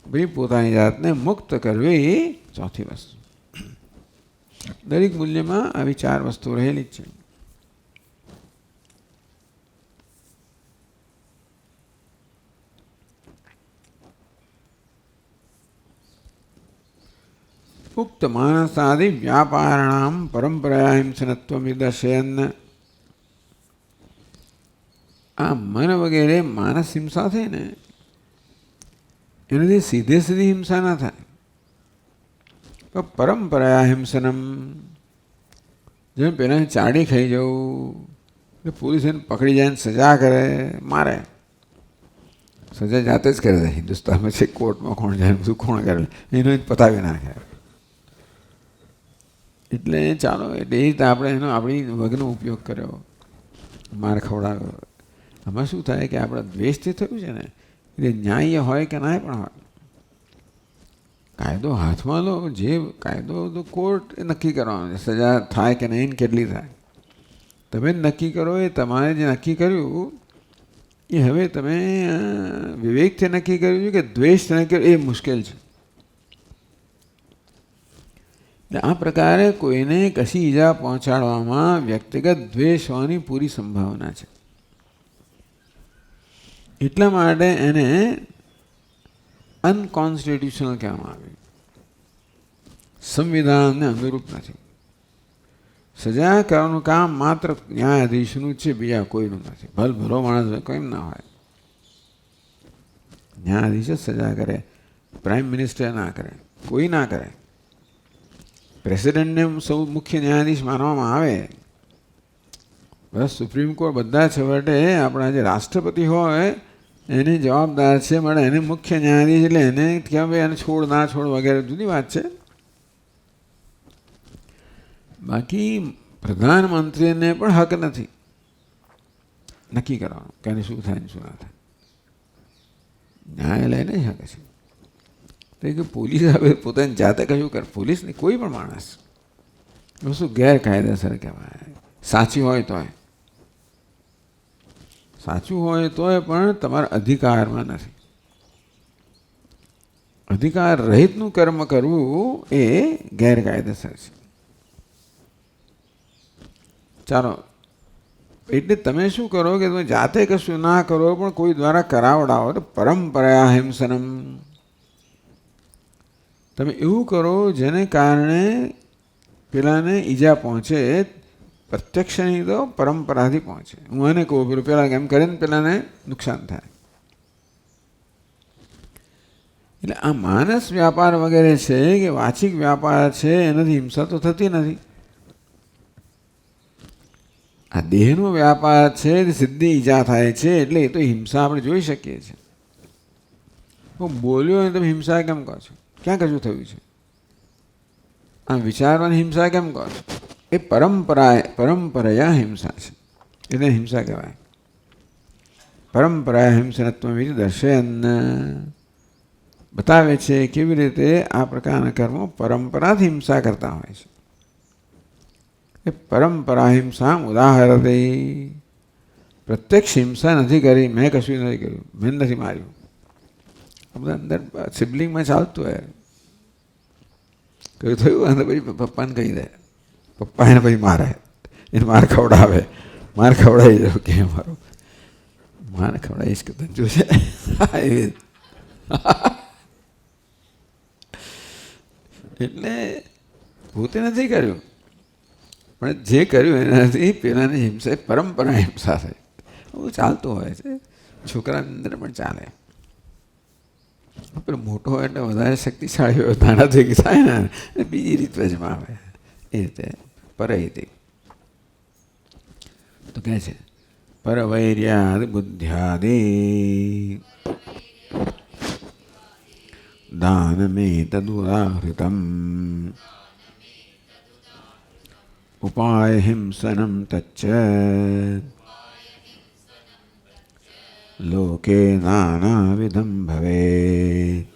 ભાઈ પોતાની જાતને મુક્ત કરવી ચોથી વસ્તુ. દરેક મૂલ્યમાં આવી ચાર વસ્તુ રહેલી જ છે. ઉક્ત માનસાદિ વ્યાપારણામ પરંપરા હિંસનત્વ નિદર્શયન. આ મન વગેરે માનસ હિંસા થાય ને એનાથી સીધે સીધી હિંસા ના થાય, તો પરંપરા હિંસનમ, જેમ પહેલાં ચાડી ખાઈ જવું, એટલે પોલીસ એને પકડી જાય ને સજા કરે, મારે. સજા જાતે જ કરે છે હિન્દુસ્તાનમાં, છે કોર્ટમાં કોણ જાય બધું કોણ કરે, એનો જ પતાવી નાખે. એટલે ચાલો, એટલે એ રીતે આપણે એનો આપણી વગનો ઉપયોગ કર્યો, માર ખવડાવ્યો. આમાં શું થાય કે આપણા દ્વેષથી થયું છે ને, એટલે ન્યાય હોય કે ના પણ હોય, કાયદો હાથમાં લો. જે કાયદો તો કોર્ટ નક્કી કરવાનો છે, સજા થાય કે નહીં, કેટલી થાય તમે નક્કી કરો. એ તમારે જે નક્કી કર્યું એ હવે તમે વિવેકથી નક્કી કર્યું છે કે દ્વેષ નક્કી કર્યું, એ મુશ્કેલ છે. એટલે આ પ્રકારે કોઈને કશી ઈજા પહોંચાડવામાં વ્યક્તિગત દ્વેષ હોવાની પૂરી સંભાવના છે. એટલા માટે એને અનકોન્સ્ટિટ્યુશનલ કહેવામાં આવે, સંવિધાનને અનુરૂપ નથી. સજા કરવાનું કામ માત્ર ન્યાયાધીશનું છે, બીજા કોઈનું નથી. ભલો માણસ કોઈ ના હોય, ન્યાયાધીશ જ સજા કરે, પ્રાઇમ મિનિસ્ટર ના કરે, કોઈ ના કરે. પ્રેસિડેન્ટને સૌ મુખ્ય ન્યાયાધીશ માનવામાં આવે, બસ સુપ્રીમ કોર્ટ બધા છેવટે આપણા જે રાષ્ટ્રપતિ હોય એની જવાબદાર છે, મળે એને મુખ્ય ન્યાયાધીશ, એટલે એને ક્યાં ભાઈ એને છોડ ના છોડ વગેરે જુદી વાત છે. બાકી પ્રધાનમંત્રીને પણ હક નથી નક્કી કરવાનું કે એને શું થાય ને શું ના થાય. ન્યાયાલયને જ હક છે. તો કે પોલીસ હવે પોતાની જાતે કશું કરે, પોલીસ નહીં, કોઈ પણ માણસ શું ગેરકાયદેસર કહેવાય. સાચી હોય તોય, સાચું હોય તોય પણ તમારા અધિકારમાં નથી. અધિકાર રહિતનું કર્મ કરવું એ ગેરકાયદેસર છે. ચાલો, એટલે તમે શું કરો કે તમે જાતે કશું ના કરો પણ કોઈ દ્વારા કરાવડાવો, તો પરંપરા હિંસનમ. તમે એવું કરો જેને કારણે પેલાને ઈજા પહોંચે, પ્રત્યક્ષ નહીં તો પરંપરાથી પહોંચે. હું એને કહું પેલા એમ કરીને પેલાને નુકસાન થાય. એટલે આ માનસ વ્યાપાર વગેરે છે કે વાચિક વ્યાપાર છે, એનાથી હિંસા તો થતી નથી. આ દેહનો વ્યાપાર છે, સીધી ઈજા થાય છે, એટલે એ તો હિંસા આપણે જોઈ શકીએ છીએ. હું બોલ્યો ને તમે હિંસા કેમ કહો છો? ક્યાં કશું થયું છે? આમ વિચારવાની હિંસા કેમ કહો છો? એ પરંપરાયા હિંસા છે, એને હિંસા કહેવાય. પરંપરા હિંસનત્વ વિધિ દર્શયન બતાવે છે કેવી રીતે આ પ્રકારના કર્મો પરંપરાથી હિંસા કરતા હોય છે. એ પરંપરા હિંસા ઉદાહરતે, પ્રત્યક્ષ હિંસા નથી કરી, મેં કશું નથી કર્યું, મેં નથી માર્યું. આ બધા અંદર સિબલિંગમાં ચાલતું હોય, કયું થયું અને પછી પપ્પાને કહી દે, પપ્પા એને પછી મારે, એને માર ખવડાવે, માર ખવડાવી દઉં કે મારો માર ખવડાવીશ કે તને જોશે. એટલે પોતે નથી કર્યું, પણ જે કર્યું એનાથી પેલાની હિંસા પરંપરા હિંસા થાય. બહુ ચાલતું હોય છે, છોકરાની અંદર પણ ચાલે. પેલો મોટો હોય એટલે વધારે શક્તિશાળી હોય, નાના ભેગી થાય ને બીજી રીત વચમાં આવે, એ રીતે પરહિતિ. તો કહે છે પરવૈર્યાદ બુદ્ધ્યાદિ દાનમે તદુદાહૃતમ ઉપાય હિંસનમ તચ્ચ લોકે નાનાવિધમ ભવેત.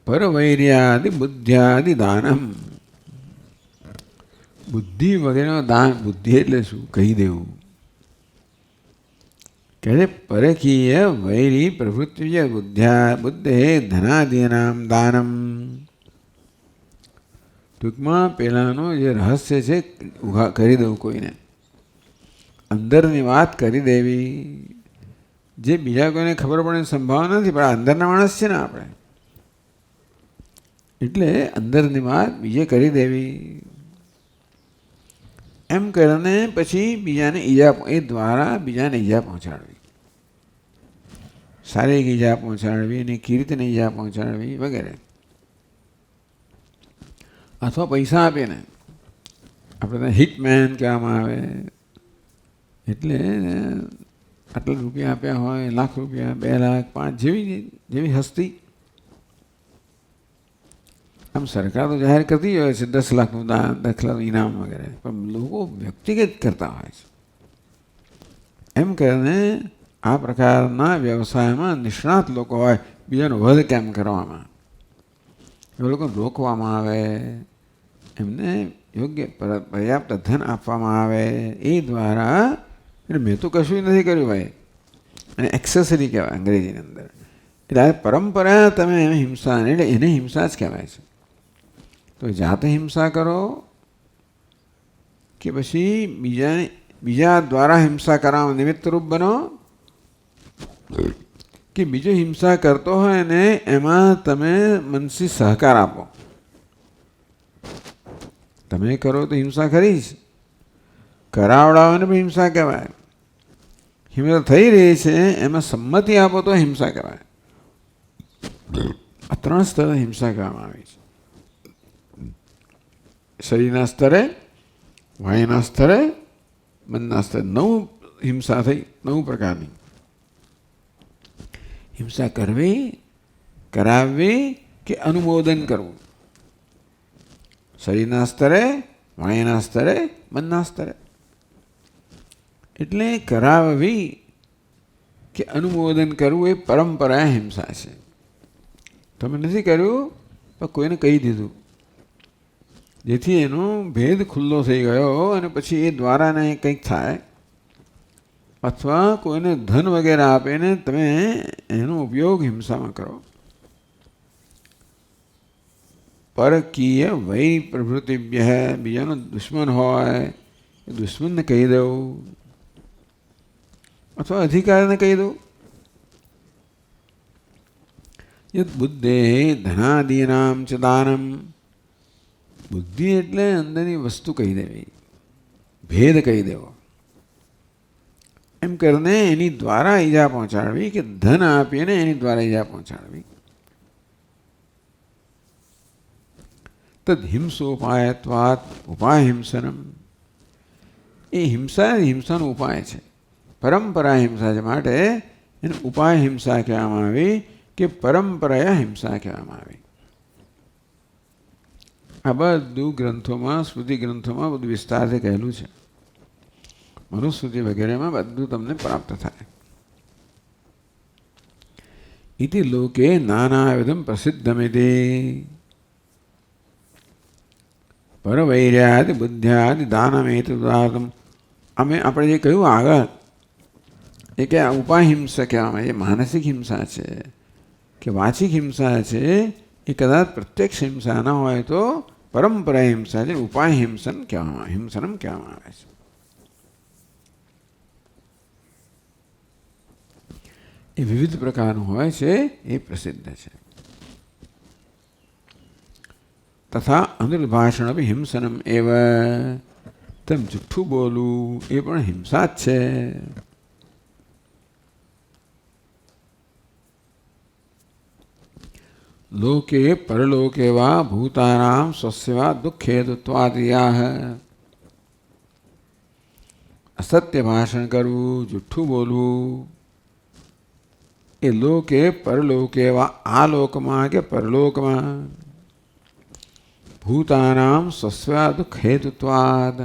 પરવૈર્યાદિ બુદ્ધ્યાદિ દાનમ, બુદ્ધિ વગેરેનો દાન. બુદ્ધિ એટલે શું કહી દેવું કે પરકીય વૈરી પ્રવૃત્તિ બુદ્ધે ધનાદીનામ દાનમ. ટૂંકમાં પેલાનો જે રહસ્ય છે કરી દેવું, કોઈને અંદરની વાત કરી દેવી, જે બીજા કોઈને ખબર પડવાની સંભાવના નથી, પણ અંદરના માણસ છે ને આપણે, એટલે અંદરની વાત બીજે કરી દેવી. એમ કરીને પછી બીજાને ઈજા, એ દ્વારા બીજાને ઈજા પહોંચાડવી, શારીરિક ઈજા પહોંચાડવી, એની કીર્તિને ઈજા પહોંચાડવી વગેરે. અથવા પૈસા આપીને, આપણે ત્યાં હિટમેન કહેવામાં આવે. એટલે આટલા રૂપિયા આપ્યા હોય, લાખ રૂપિયા, 2 લાખ, 5, જેવી હસ્તી. આમ સરકાર તો જાહેર કરતી હોય છે 10 લાખનું દાન, 10 લાખનું ઇનામ વગેરે, પણ લોકો વ્યક્તિગત કરતા હોય છે. એમ કરીને આ પ્રકારના વ્યવસાયમાં નિષ્ણાત લોકો હોય, બીજાનો વધ કેમ કરવામાં, એ લોકોને રોકવામાં આવે, એમને યોગ્ય પર્યાપ્ત ધન આપવામાં આવે. એ દ્વારા મેં તો કશું નથી કર્યું ભાઈ, અને એક્સેસરી કહેવાય અંગ્રેજીની અંદર. એટલે આ પરંપરા તમે હિંસા, એટલે એને હિંસા જ કહેવાય છે. તો જાતે હિંસા કરો કે પછી બીજા દ્વારા હિંસા કરાવવા નિમિત્તરૂપ બનો, કે બીજો હિંસા કરતો હોય ને એમાં તમે મનથી સહકાર આપો. તમે કરો તો હિંસા ખરી જ, કરાવડાવવાને પણ હિંસા કહેવાય. હિંસા થઈ રહી છે એમાં સંમતિ આપો તો હિંસા કહેવાય. આ 3 સ્તરે હિંસા કહેવામાં આવી છે. શરીરના સ્તરે, વાણીના સ્તરે, મનના સ્તરે. 9 હિંસા થઈ, 9 પ્રકારની હિંસા કરવી, કરાવવી કે અનુમોદન કરવું. શરીરના સ્તરે, વાણીના સ્તરે, મનના સ્તરે. એટલે કરાવવી કે અનુમોદન કરવું એ પરંપરા હિંસા છે. તમે નથી કર્યું તો કોઈને કહી દીધું, જેથી એનો ભેદ ખુલ્લો થઈ ગયો અને પછી એ દ્વારાને કંઈક થાય, અથવા કોઈને ધન વગેરે આપીને તમે એનો ઉપયોગ હિંસામાં કરો. પરકીય વૈ પ્રભૃતિભ્ય, બીજાનો દુશ્મન હોય એ દુશ્મનને કહી દઉં, અથવા અધિકારને કહી દઉં. યદ બુદ્ધે ધનાદીનામ ચ દાનમ, બુદ્ધિ એટલે અંદરની વસ્તુ કહી દેવી, ભેદ કહી દેવો. એમ કરીને એની દ્વારા ઈજા પહોંચાડવી, કે ધન આપીને એની દ્વારા ઈજા પહોંચાડવી. તદ હિંસોપાયત્વાત ઉપાય હિંસનમ, એ હિંસાનો ઉપાય છે. પરંપરા હિંસા છે, માટે એને ઉપાય હિંસા કહેવામાં આવી, કે પરંપરા હિંસા કહેવામાં આવી. આ બધું ગ્રંથોમાં, સ્મૃતિ ગ્રંથોમાં બધું વિસ્તારથી કહેલું છે. મનુસ્મૃતિ વગેરેમાં બધું તમને પ્રાપ્ત થાય. ઇતિ લોકે નાનાવિધમ પ્રસિદ્ધમિતિ પરવૈર્યાદિ બુદ્ધ્યાદિ દાનમેતદાર્થમ. આપણે જે કહ્યું આગળ, એ કે ઉપાય હિંસા કહેવામાં, એ માનસિક હિંસા છે કે વાચિક હિંસા છે, એ કદાચ પ્રત્યક્ષ હિંસા ન હોય તો પરંપરા હિંસા છે, ઉપાય હિંસનમ કહેવામાં આવે છે. એ વિવિધ પ્રકારનું હોય છે, એ પ્રસિદ્ધ છે. તથા અનિર્ભાષણ અભી હિંસનમ એવ, તેમ જુઠ્ઠું બોલવું એ પણ હિંસા જ છે. લોકે પરલોકે વા ભૂતાનામ સ્વસ્યવા દુઃખેતુત્વાદિયાહ, અસત્ય ભાષણ કરવું, જુઠ્ઠું બોલવું એ લોકે પરલોકે વા, આ લોકમાં કે પરલોકમાં, ભૂતાનામ સ્વસ્યા દુઃખ હેતુત્વાદ,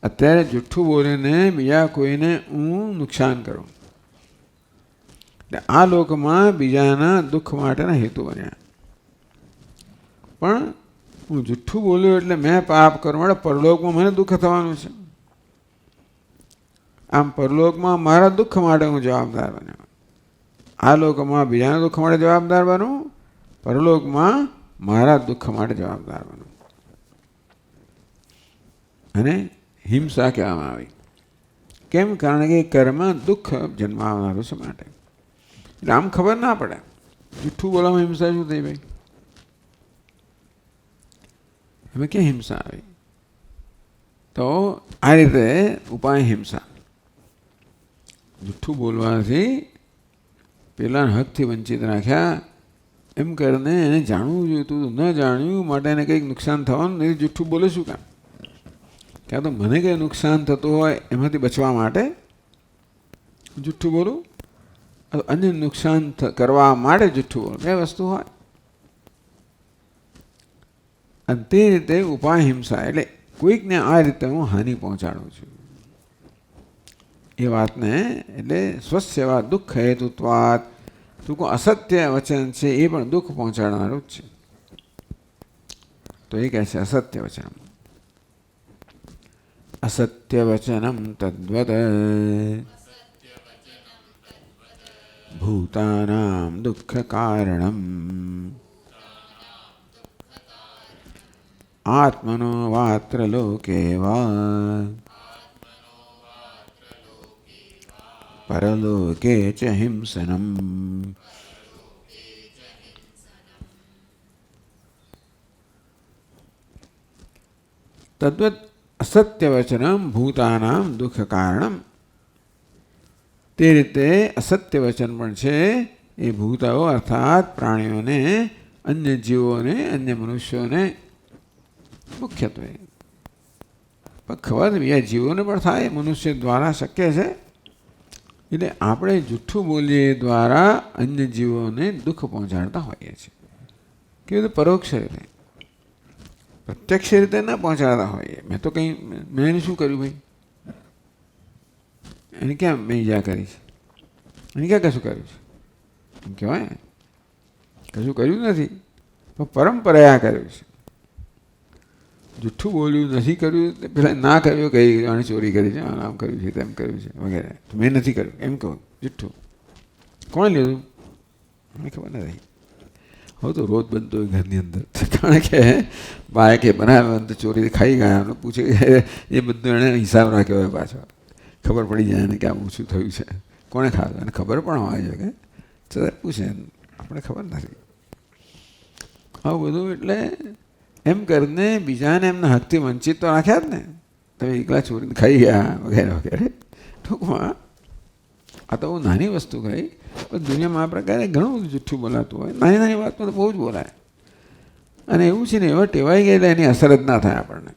અત્યારે જુઠ્ઠું બોલીને બીજા કોઈને હું નુકસાન કરું, આ લોકમાં બીજાના દુઃખ માટેના હેતુ બન્યા. પણ હું જુઠ્ઠું બોલ્યો એટલે મેં પાપ કરું, એટલે પરલોકમાં મને દુઃખ થવાનું છે. આમ પરલોકમાં મારા દુઃખ માટે હું જવાબદાર બન્યો. આ લોકમાં બીજાના દુઃખ માટે જવાબદાર બનું, પરલોકમાં મારા દુઃખ માટે જવાબદાર બનું. અને હિંસા કહેવામાં આવી. કેમ? કારણ કે કર્મ દુઃખ જન્માવનારું છે માટે. એટલે આમ ખબર ના પડે, જુઠ્ઠું બોલવામાં હિંસા શું થઈ ભાઈ? એમાં ક્યાં હિંસા આવી? તો આ રીતે ઉપાય હિંસા, જુઠ્ઠું બોલવાથી પેલા હકથી વંચિત રાખ્યા એમ કરીને એને જાણવું જોઈતું, ન જાણ્યું માટે એને કંઈક નુકસાન થવાનું નહીં. જુઠ્ઠું બોલે શું કામ? ક્યાં તો મને કંઈ નુકસાન થતું હોય એમાંથી બચવા માટે જુઠ્ઠું બોલું, અન્ય નુકસાન કરવા માટે જુઠ્ઠું બોલું, બે વસ્તુ હોય. અને તે રીતે ઉપાય હિંસા એટલે કોઈકને આ રીતે હું હાનિ પહોંચાડું છું એ વાતને, એટલે સ્વસ્યવા દુઃખ હેતુત્વાત, ટૂંકો અસત્ય વચન છે એ પણ દુઃખ પહોંચાડનારું જ છે. તો એ કહે છે અસત્ય વચનમ, અસત્ય વચનમ તદ્વદ ભૂતાનામ દુઃખ કારણમ આત્મનો વાત્ર લોકે વા પરલોકે ચ હિંસનમ. તદ્વત અસત્ય વચનમ ભૂતાનામ દુઃખ કારણમ, તે રીતે અસત્ય વચન પણ છે એ ભૂતાઓ અર્થાત પ્રાણીઓને, અન્ય જીવોને, અન્ય મનુષ્યોને મુખ્યત્વે, પણ ખબર બીજા જીવોને પણ થાય, મનુષ્ય દ્વારા શક્ય છે. એટલે આપણે જુઠ્ઠું બોલીએ દ્વારા અન્ય જીવોને દુઃખ પહોંચાડતા હોઈએ છીએ. કેવું? પરોક્ષ રીતે, પ્રત્યક્ષ રીતે ન પહોંચાડતા હોઈએ. મેં તો કંઈ, મેં એને શું કર્યું ભાઈ? એને ક્યાં મેં ઈજા કરી છે? એને ક્યાં કશું કર્યું છે? એમ કહેવાય ને, કશું કર્યું નથી, પણ પરંપરાએ આ કર્યું છે. જુઠ્ઠું બોલ્યું નથી કર્યું, પેલા ના કર્યું કઈ આણે ચોરી કરી છે, આમ કર્યું છે, તેમ કર્યું છે વગેરે, તો મેં નથી કર્યું એમ કહું. જુઠ્ઠું કોણ લીધું? મને ખબર નથી. હવે તો રોજ બનતો હોય ઘરની અંદર, કારણ કે બાળકે બનાવ્યો તો ચોરી ખાઈ ગયા, પૂછે એ બધું એણે હિસાબ રાખ્યો હોય પાછો, ખબર પડી જાય એને કે આવું શું થયું છે, કોણે ખાધું, એને ખબર પણ હોય છે કે ચાલ પૂછે, આપણે ખબર નથી. આવું બધું એટલે એમ કરીને બીજાને એમના હકથી વંચિત તો રાખ્યા જ ને, તમે એકલા ચોરીને ખાઈ ગયા વગેરે વગેરે. ટૂંકમાં આ તો બહુ નાની વસ્તુ કહી, પણ દુનિયામાં આ પ્રકારે ઘણું બધું જુઠ્ઠું બોલાતું હોય. નાની નાની વાતમાં તો બહુ જ બોલાય, અને એવું છે ને એવા ટેવાઈ ગયેલા એની અસર જ ના થાય આપણને.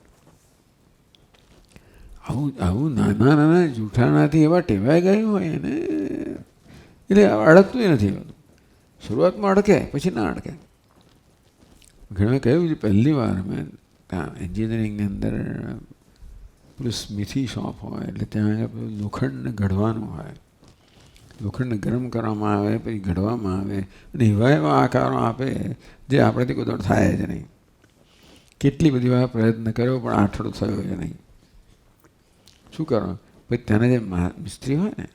આવું નાના નાના જૂઠાણાથી એવા ટેવાઈ ગયું હોય એને, એટલે અડકતું નથી બધું. શરૂઆતમાં અડકે, પછી ના અડકે. ઘણા કહ્યું છે, પહેલી વાર મેં ત્યાં એન્જિનિયરિંગની અંદર પેલું સ્મિથી શોપ હોય, એટલે ત્યાં લોખંડને ઘડવાનું હોય, લોખંડને ગરમ કરવામાં આવે, પછી ઘડવામાં આવે, અને એવા એવા આકારો આપે જે આપણેથી કોઈ દોડ થાય જ નહીં. કેટલી બધી વાર પ્રયત્ન કર્યો પણ આઠડો થયો જ નહીં. શું કરવાનું? પછી ત્યાંના જે મિસ્ત્રી હોય ને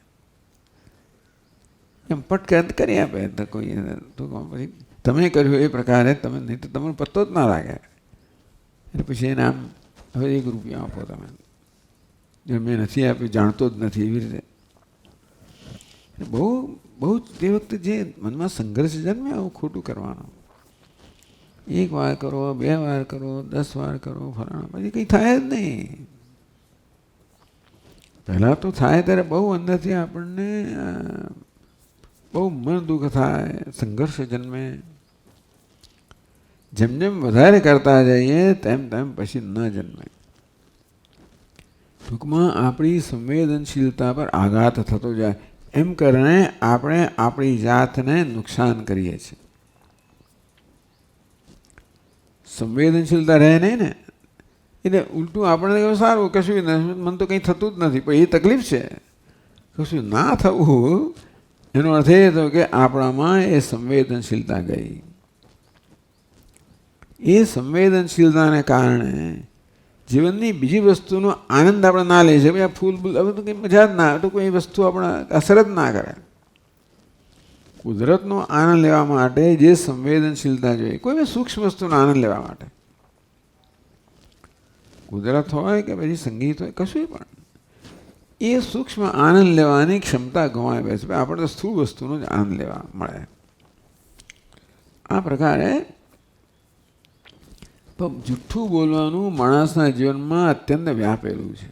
એમ પટકન કરી આપે, તો કોઈ તો પછી તમે કર્યું એ પ્રકારે તમે, નહીં તો તમને પત્તો જ ના લાગે. એટલે પછી એને આમ હવે 1 રૂપિયા આપો તમે, મેં નથી આપ્યું, જાણતો જ નથી, એવી રીતે. બહુ બહુ તે વખતે જે મનમાં સંઘર્ષ જન્મે આવું ખોટું કરવાનું. 1 વાર કરો, 2 વાર કરો, 10 વાર કરો, ફલાણા, પછી કંઈ થાય જ નહીં. પહેલાં તો થાય ત્યારે બહુ અંદરથી આપણને બહુ મન દુઃખ થાય, સંઘર્ષ જન્મે. જેમ જેમ વધારે કરતા જઈએ તેમ તેમ પછી ન જન્મે. ટૂંકમાં આપણી સંવેદનશીલતા પર આઘાત થતો જાય, એમ કરીને આપણે આપણી જાતને નુકસાન કરીએ છીએ. સંવેદનશીલતા રહે નહીં ને, એટલે ઉલટું આપણે સારું, કશું મને તો કંઈ થતું જ નથી, પણ એ તકલીફ છે. કશું ના થવું એનો અર્થ એ થયો કે આપણામાં એ સંવેદનશીલતા ગઈ. એ સંવેદનશીલતાને કારણે જીવનની બીજી વસ્તુનો આનંદ આપણે ના લઈ શકીએ. આ ફૂલ હવે તો કંઈ મજા જ ના, તો કોઈ વસ્તુ આપણે અસર જ ના કરે. કુદરતનો આનંદ લેવા માટે જે સંવેદનશીલતા જોઈએ, કોઈ સૂક્ષ્મ વસ્તુનો આનંદ લેવા માટે, કુદરત હોય કે પછી સંગીત હોય, કશું પણ, એ સૂક્ષ્મ આનંદ લેવાની ક્ષમતા ગવાય બેસે. આપણે તો સ્થૂળ વસ્તુનો જ આનંદ લેવા મળે. આ પ્રકારે પણ જૂઠું બોલવાનું માણસના જીવનમાં અત્યંત વ્યાપેલું છે.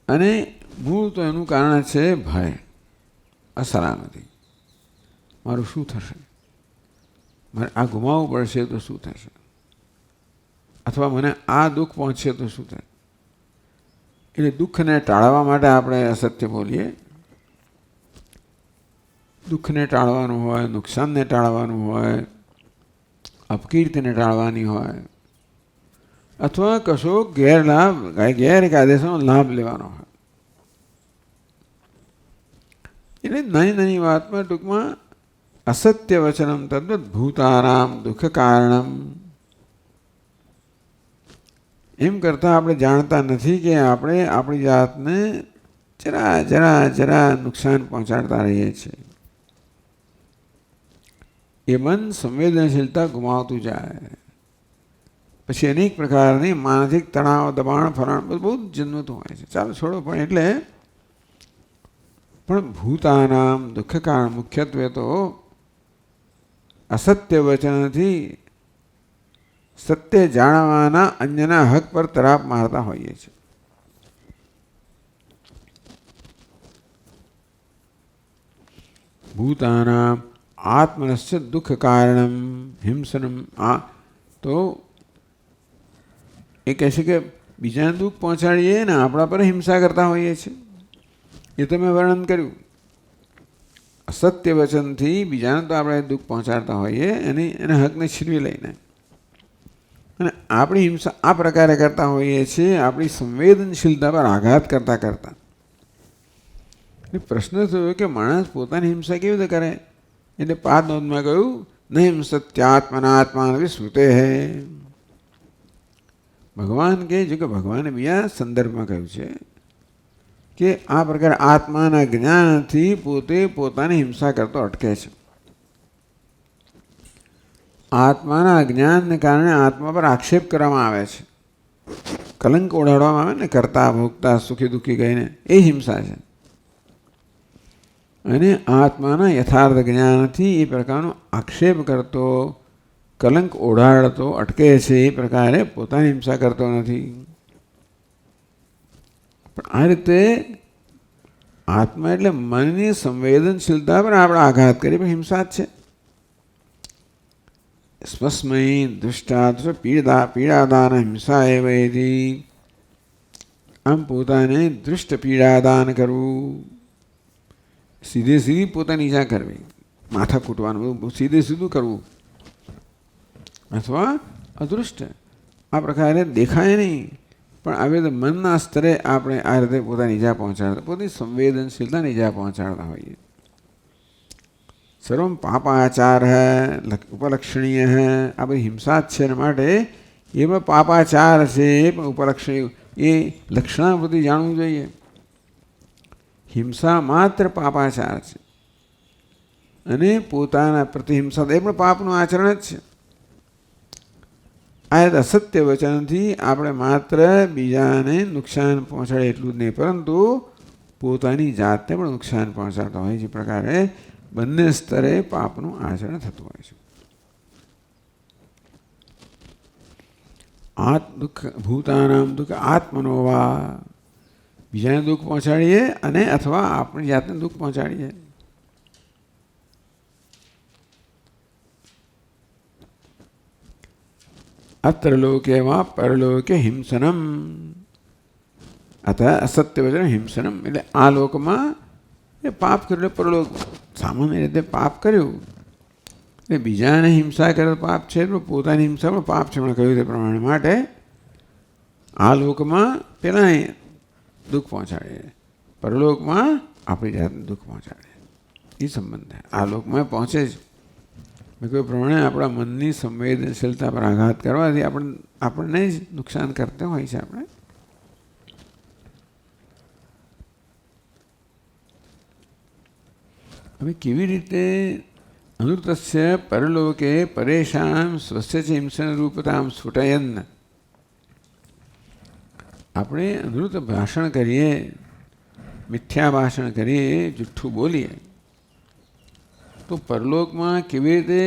અને મૂળ તો એનું કારણ છે ભય, અસલામતી. મારું શું થશે, મારે આ ગુમાવવું પડશે તો શું થશે, અથવા મને આ દુઃખ પહોંચશે તો શું થાય. એટલે દુઃખને ટાળવા માટે આપણે અસત્ય બોલીએ. દુઃખને ટાળવાનું હોય, નુકસાનને ટાળવાનું હોય, અપકીર્તિને ટાળવાની હોય, અથવા કશો ગેરકાયદેસરનો લાભ લેવાનો હોય. એટલે નાની નાની વાતમાં ટૂંકમાં અસત્ય વચનમ તદ્વત ભૂતાનામ દુઃખ કારણમ. એમ કરતાં આપણે જાણતા નથી કે આપણે આપણી જાતને જરા જરા જરા નુકસાન પહોંચાડતા રહીએ છીએ. એ મન સંવેદનશીલતા ગુમાવતું જાય. પછી અનેક પ્રકારની માનસિક તણાવ, દબાણ, ફરાણ બહુ જ જન્મતું હોય છે. ચાલો છોડો. પણ એટલે પણ ભૂતાનામ દુઃખ કારણ મુખ્યત્વે તો અસત્ય વચનથી સત્ય જાણવાના અન્યના હક પર તરાપ મારતા હોઈએ છીએ. ભૂતાનામ આત્મનસ્ય દુઃખ કારણમ હિંસનમ. આ તો એ કહે છે કે બીજાને દુઃખ પહોંચાડીએ ને આપણા પર હિંસા કરતા હોઈએ છીએ. એ તો મેં વર્ણન કર્યું. અસત્ય વચનથી બીજાને તો આપણે દુઃખ પહોંચાડતા હોઈએ, એના હકને છીનવી લઈને, અને આપણી હિંસા આ પ્રકારે કરતા હોઈએ છીએ, આપણી સંવેદનશીલતા પર આઘાત કરતાં કરતાં. પ્રશ્ન થયો કે માણસ પોતાની હિંસા કેવી રીતે કરે? એટલે પાદ નોંધમાં કહ્યું ન હિંસત્યાત્મનાત્મા વિસ્મૃતે હે. ભગવાન કહે છે કે ભગવાને બીજા સંદર્ભમાં કહ્યું છે કે આ પ્રકારે આત્માના જ્ઞાનથી પોતે પોતાની હિંસા કરતો અટકે છે. આત્માના અજ્ઞાનને કારણે આત્મા પર આક્ષેપ કરવામાં આવે છે, કલંક ઓઢાડવામાં આવે ને, કરતા ભોગતા સુખી દુઃખી કહીને. એ હિંસા છે. અને આત્માના યથાર્થ જ્ઞાનથી એ પ્રકારનો આક્ષેપ કરતો, કલંક ઓઢાડતો અટકે છે. એ પ્રકારે પોતાની હિંસા કરતો નથી. પણ આ રીતે આત્મા એટલે મનની સંવેદનશીલતા પર આપણે આઘાત કરીએ પણ હિંસા જ છે. સ્વસ્મય દુષ્ટા પીડાદાન હિંસા એવૈથી. આમ પોતાને દૃષ્ટ પીડાદાન કરવું, સીધે સીધી પોતાની ઈજા કરવી, માથા કૂટવાનું, સીધે સીધું કરવું, અથવા અદૃષ્ટ આ પ્રકારે દેખાય નહીં પણ આવી રીતે મનના સ્તરે આપણે આ રીતે પોતાની ઈજા પહોંચાડતા, પોતાની સંવેદનશીલતાને ઈજા પહોંચાડતા હોઈએ. સર્વમ પાપાચાર હૈ ઉપલક્ષણીય હૈ. આ બધી હિંસા જ છે. એના માટે એમાં પાપાચાર છે, પણ ઉપલક્ષણીય એ લક્ષણાવૃત્તિ જાણવું જોઈએ. હિંસા માત્ર પાપાચાર છે, અને પોતાના પ્રતિહિંસા એ પણ પાપનું આચરણ જ છે. આ અસત્ય વચનથી આપણે માત્ર બીજાને નુકસાન પહોંચાડે એટલું જ નહીં, પરંતુ પોતાની જાતને પણ નુકસાન પહોંચાડતા હોય છે. પ્રકારે બંને સ્તરે પાપનું આચરણ થતું હોય છે. દુઃખ ભૂતાનામ દુઃખ આત્મનોવા. બીજાને દુઃખ પહોંચાડીએ અને અથવા આપણી જાતને દુઃખ પહોંચાડીએ. અત્ર લોકે વા પરલોકે હિંસનમ. અથવા અસત્ય વચન હિંસનમ એટલે આ લોકમાં એ પાપ કર્યું એટલે પરલોક. સામાન્ય રીતે પાપ કર્યું એટલે બીજાને હિંસા કરે પાપ છે, તો પોતાની હિંસા પણ પાપ છે. મેં કહ્યું તે પ્રમાણે માટે આ લોકમાં પેલા દુઃખ પહોંચાડે, પરલોકમાં આપણી જાતને દુઃખ પહોંચાડે. એ સંબંધ થાય. આ લોકમાં પહોંચે જ. મેં કહ્યું પ્રમાણે આપણા મનની સંવેદનશીલતા પર આઘાત કરવાથી આપણને જ નુકસાન કરતા હોય છે. આપણે હવે કેવી રીતે અનુતસ્ય પરલોકે પરેશાન સ્વસ્ય ચ હિંસન રૂપતામ સ્ફુટયન. આપણે અનુત ભાષણ કરીએ, મિથ્યા ભાષણ કરીએ, જુઠ્ઠું બોલીએ, તો પરલોકમાં કેવી રીતે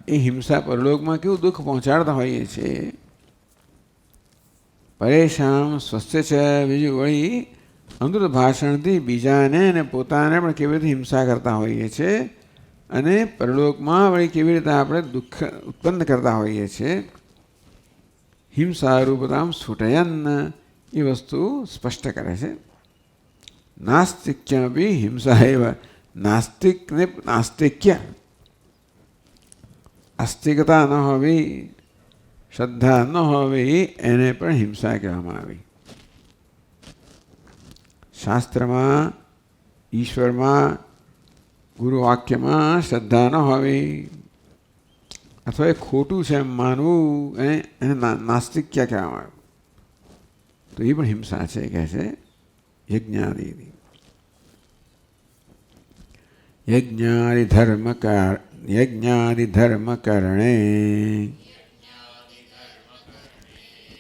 એ હિંસા પરલોકમાં કેવું દુઃખ પહોંચાડતા હોઈએ છીએ. પરેશાન સ્વસ્થ છે. બીજું વળી અમૃત ભાષણથી બીજાને અને પોતાને પણ કેવી રીતે હિંસા કરતા હોઈએ છીએ અને પરલોકમાં વળી કેવી રીતે આપણે દુઃખ ઉત્પન્ન કરતા હોઈએ છીએ. હિંસા રૂપતામ સ્ફુટયન એ વસ્તુ સ્પષ્ટ કરે છે. નાસ્તિક્ય બી હિંસા એવા નાસ્તિકને નાસ્તિક્ય આસ્તિકતા ન હોવી, શ્રદ્ધા ન હોવી એને પણ હિંસા કહેવામાં આવી. શાસ્ત્રમાં, ઈશ્વરમાં, ગુરુવાક્યમાં શ્રદ્ધા ન હોવી અથવા એ ખોટું છે એમ માનવું એને નાસ્તિક્ય કહેવામાં આવ્યું. તો એ પણ હિંસા છે કહે છે યજ્ઞાદિની. યજ્ઞાદિ ધર્મ કરણે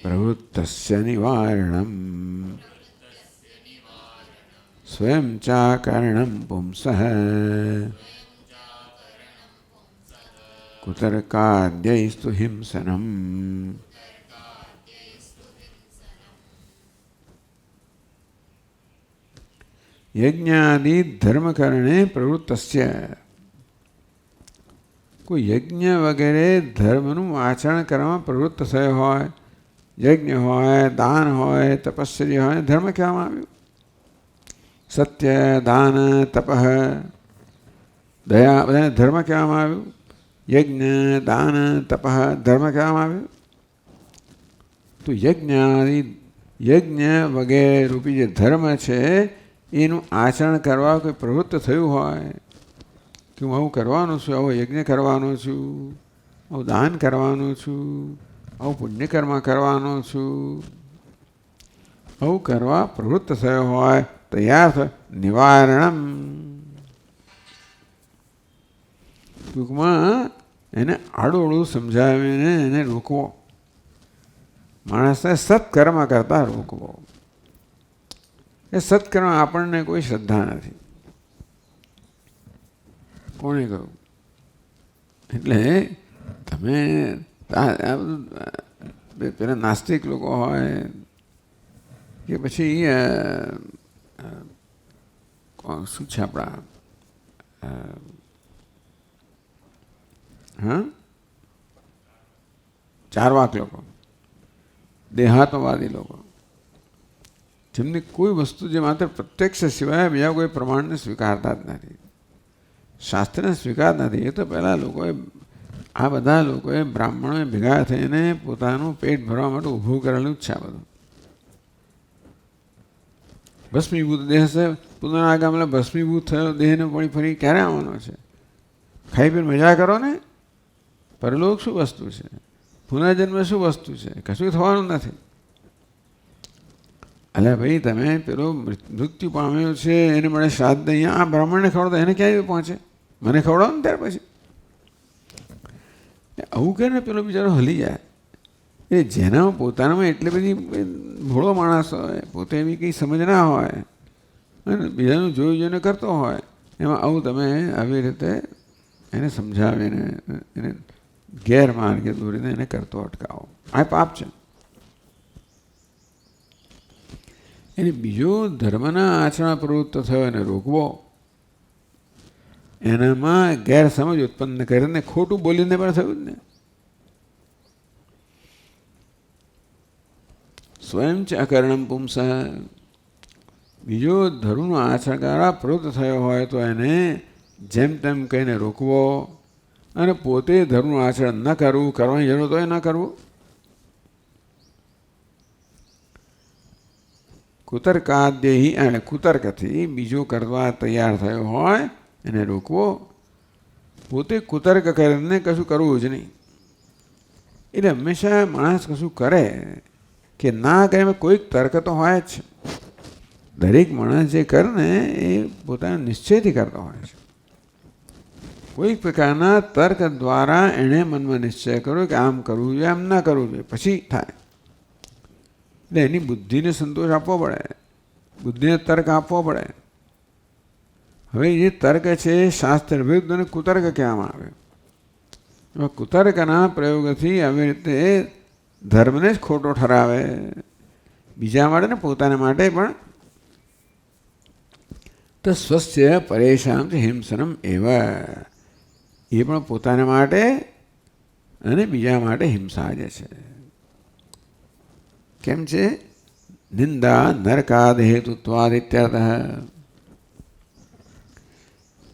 પ્રવૃત્તસ્ય નિવારણમ સ્વયં ચાકરણમ પુંસઃ કુતર્કાદ્યૈસ્તુ હિંસનમ. યજ્ઞાદિ ધર્મકરણે પ્રવૃત્તસ્ય, કોઈ યજ્ઞ વગેરે ધર્મનું આચરણ કરવામાં પ્રવૃત્ત થયો હોય, યજ્ઞ હોય, દાન હોય, તપસ્યા હોય, ધર્મ કહેવામાં આવ્યું. સત્ય, દાન, તપ, દયા બધાને ધર્મ કહેવામાં આવ્યું. યજ્ઞ, દાન, તપ ધર્મ કહેવામાં આવ્યું. તો યજ્ઞ વગેરે રૂપી જે ધર્મ છે એનું આચરણ કરવા કોઈ પ્રવૃત્ત થયું હોય કે હું આવું કરવાનું છું, આવો યજ્ઞ કરવાનો છું, આવું દાન કરવાનું છું, આવું પુણ્યકર્મ કરવાનો છું, આવું કરવા પ્રવૃત્ત થયો હોય તૈયાર થાય. નિવારણમ, ટૂંકમાં એને આડોળું સમજાવીને એને રોકવો. માણસને સત્કર્મ કરતા રોકવો. એ સત્કર્મ આપણને કોઈ શ્રદ્ધા નથી. કોણે કહ્યું? એટલે તમે પેલા નાસ્તિક લોકો હોય કે પછી શું છે આપણા ચારવાક લોકો, દેહાત્મવાદી લોકો, જેમની કોઈ વસ્તુ જે માત્ર પ્રત્યક્ષ સિવાય બીજા કોઈ પ્રમાણને સ્વીકારતા જ નથી, શાસ્ત્રને સ્વીકાર નથી. એ તો પહેલાં લોકોએ આ બધા લોકોએ બ્રાહ્મણોએ ભેગા થઈને પોતાનું પેટ ભરવા માટે ઊભું કરેલું જ છે. આ બધું ભસ્મીભૂત દેહ છે, પુનરાગામલા ભસ્મીભૂત થયો દેહને ફરી ક્યારે આવવાનો છે? ખાઈ પીને મજા કરો ને. પરલોક શું વસ્તુ છે? પુનર્જન્મ શું વસ્તુ છે? કશું થવાનું નથી. અલે ભાઈ, તમે પેલો મૃત્યુ પામ્યો છે એને મળે શ્રાદ્ધ અહીંયા, આ બ્રાહ્મણને ખવડાવો એને ક્યાંય પહોંચે? મને ખવડાવો ને ત્યાર પછી. આવું કે ને પેલો બિચારો હલી જાય. એ જેના પોતાનામાં એટલી બધી ભોળો માણસ હોય, પોતે એવી કંઈ સમજ ના હોય અને બીજાનું જોઈ જોઈને કરતો હોય, એમાં આવું તમે આવી રીતે એને સમજાવીને એને ગેરમાર્ગે દોરીને એને કરતો અટકાવો. આ પાપ છે. એને બીજો ધર્મના આચરણ પ્રવૃત્ત થયો એને રોકવો, એનામાં ગેરસમજ ઉત્પન્ન કરીને ખોટું બોલીને પણ થયું જ ને. સ્વયં ચ અકર્ણમ પુંસ, બીજો ધર્મનું આચરણ કરવા પ્રવૃત્ત થયો હોય તો એને જેમ તેમ કહીને રોકવો અને પોતે ધર્મનું આચરણ ન કરવું, કરવાની જરૂર હોય ન કરવું. કુતર્કાદ્યહી અને કુતર્કથી બીજો કરવા તૈયાર થયો હોય એને રોકવો. પોતે કુતર્ક કરીને કશું કરવું જ નહીં. એટલે હંમેશા માણસ કશું કરે કે ના કરે કોઈક તર્ક તો હોય જ છે. દરેક માણસ જે કરે ને એ પોતાના નિશ્ચયથી કરતો હોય છે. કોઈક પ્રકારના તર્ક દ્વારા એણે મનમાં નિશ્ચય કર્યો કે આમ કરવું જોઈએ, આમ ના કરવું જોઈએ, પછી થાય. એટલે એની બુદ્ધિને સંતોષ આપવો પડે, બુદ્ધિને તર્ક આપવો પડે. હવે જે તર્ક છે એ શાસ્ત્ર વિરુદ્ધ અને કુતર્ક કહેવામાં આવે. કુતર્કના પ્રયોગથી આવી રીતે ધર્મને જ ખોટો ઠરાવે, બીજા માટે ને પોતાના માટે પણ. તો સ્વસ્ય પરેશાન હિંસનમ એવા, એ પણ પોતાના માટે અને બીજા માટે હિંસા જે છે. કેમ છે? નિંદા નરકાદ હેતુત્વાદ ઇત્યર્થ.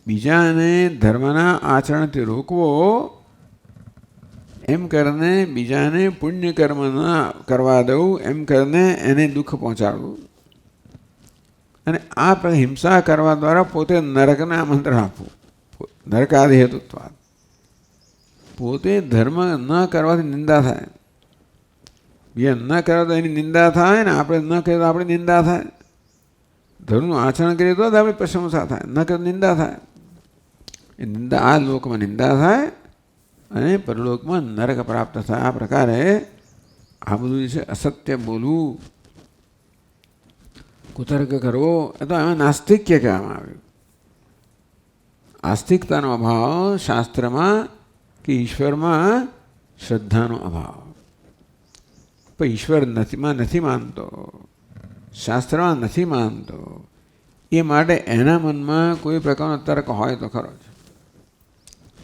બીજાને ધર્મના આચરણથી રોકવો એમ કરીને, બીજાને પુણ્ય કર્મ ન કરવા દઉં એમ કરીને એને દુઃખ પહોંચાડવું, અને આ હિંસા કરવા દ્વારા પોતે નરકને આમંત્રણ આપવું. નરકાદિ હેતુત્વાદ. પોતે ધર્મ ન કરવાથી નિંદા થાય, બીજા ન કરવા તો એની નિંદા થાય, ને આપણે ન કરીએ તો આપણી નિંદા થાય. ધર્મનું આચરણ કરીએ તો આપણી પ્રશંસા થાય, ન કરીએ નિંદા થાય. એ નિંદા આ લોકમાં નિંદા થાય અને પરલોકમાં નરક પ્રાપ્ત થાય. આ પ્રકારે આ બધું છે અસત્ય બોલવું, કુતર્ક કરવો, એ તો એમાં નાસ્તિક્ય કહેવામાં આવ્યું. આસ્તિકતાનો અભાવ શાસ્ત્રમાં કે ઈશ્વરમાં શ્રદ્ધાનો અભાવ. પણ ઈશ્વર નથી માનતો, શાસ્ત્રમાં નથી માનતો, એ માટે એના મનમાં કોઈ પ્રકારનો તર્ક હોય તો ખરો જ,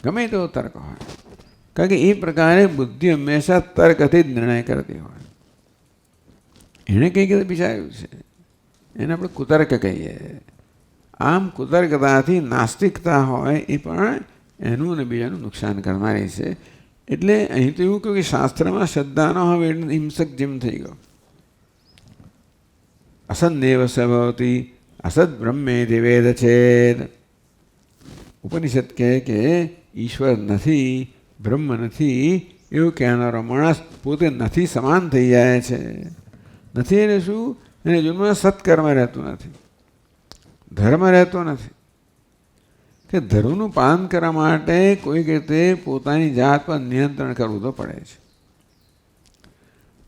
ગમે તેવો તર્ક હોય. કારણ કે એ પ્રકારે બુદ્ધિ હંમેશા તર્કથી જ નિર્ણય કરતી હોય. એણે કંઈ કંઈ વિચાર્યું છે, એને આપણે કુતર્ક કહીએ. આમ કુતર્કતાથી નાસ્તિકતા હોય એ પણ એનું અને બીજાનું નુકસાન કરનારી છે. એટલે અહીં તો એવું કહ્યું કે શાસ્ત્રમાં શ્રદ્ધા ન હવે એટલે હિંસક જેમ થઈ ગયો. અસન્નેવ સભવતી અસદ બ્રહ્મેતિ વેદ છેદ. ઉપનિષદ કહે કે ઈશ્વર નથી, બ્રહ્મ નથી, એવું કહેનારો માણસ પોતે નથી સમાન થઈ જાય છે. નથી એટલે શું? એને જીવનમાં સત્કર્મ રહેતું નથી, ધર્મ રહેતો નથી. કે ધર્મનું પાલન કરવા માટે કોઈક રીતે પોતાની જાત પર નિયંત્રણ કરવું તો પડે છે.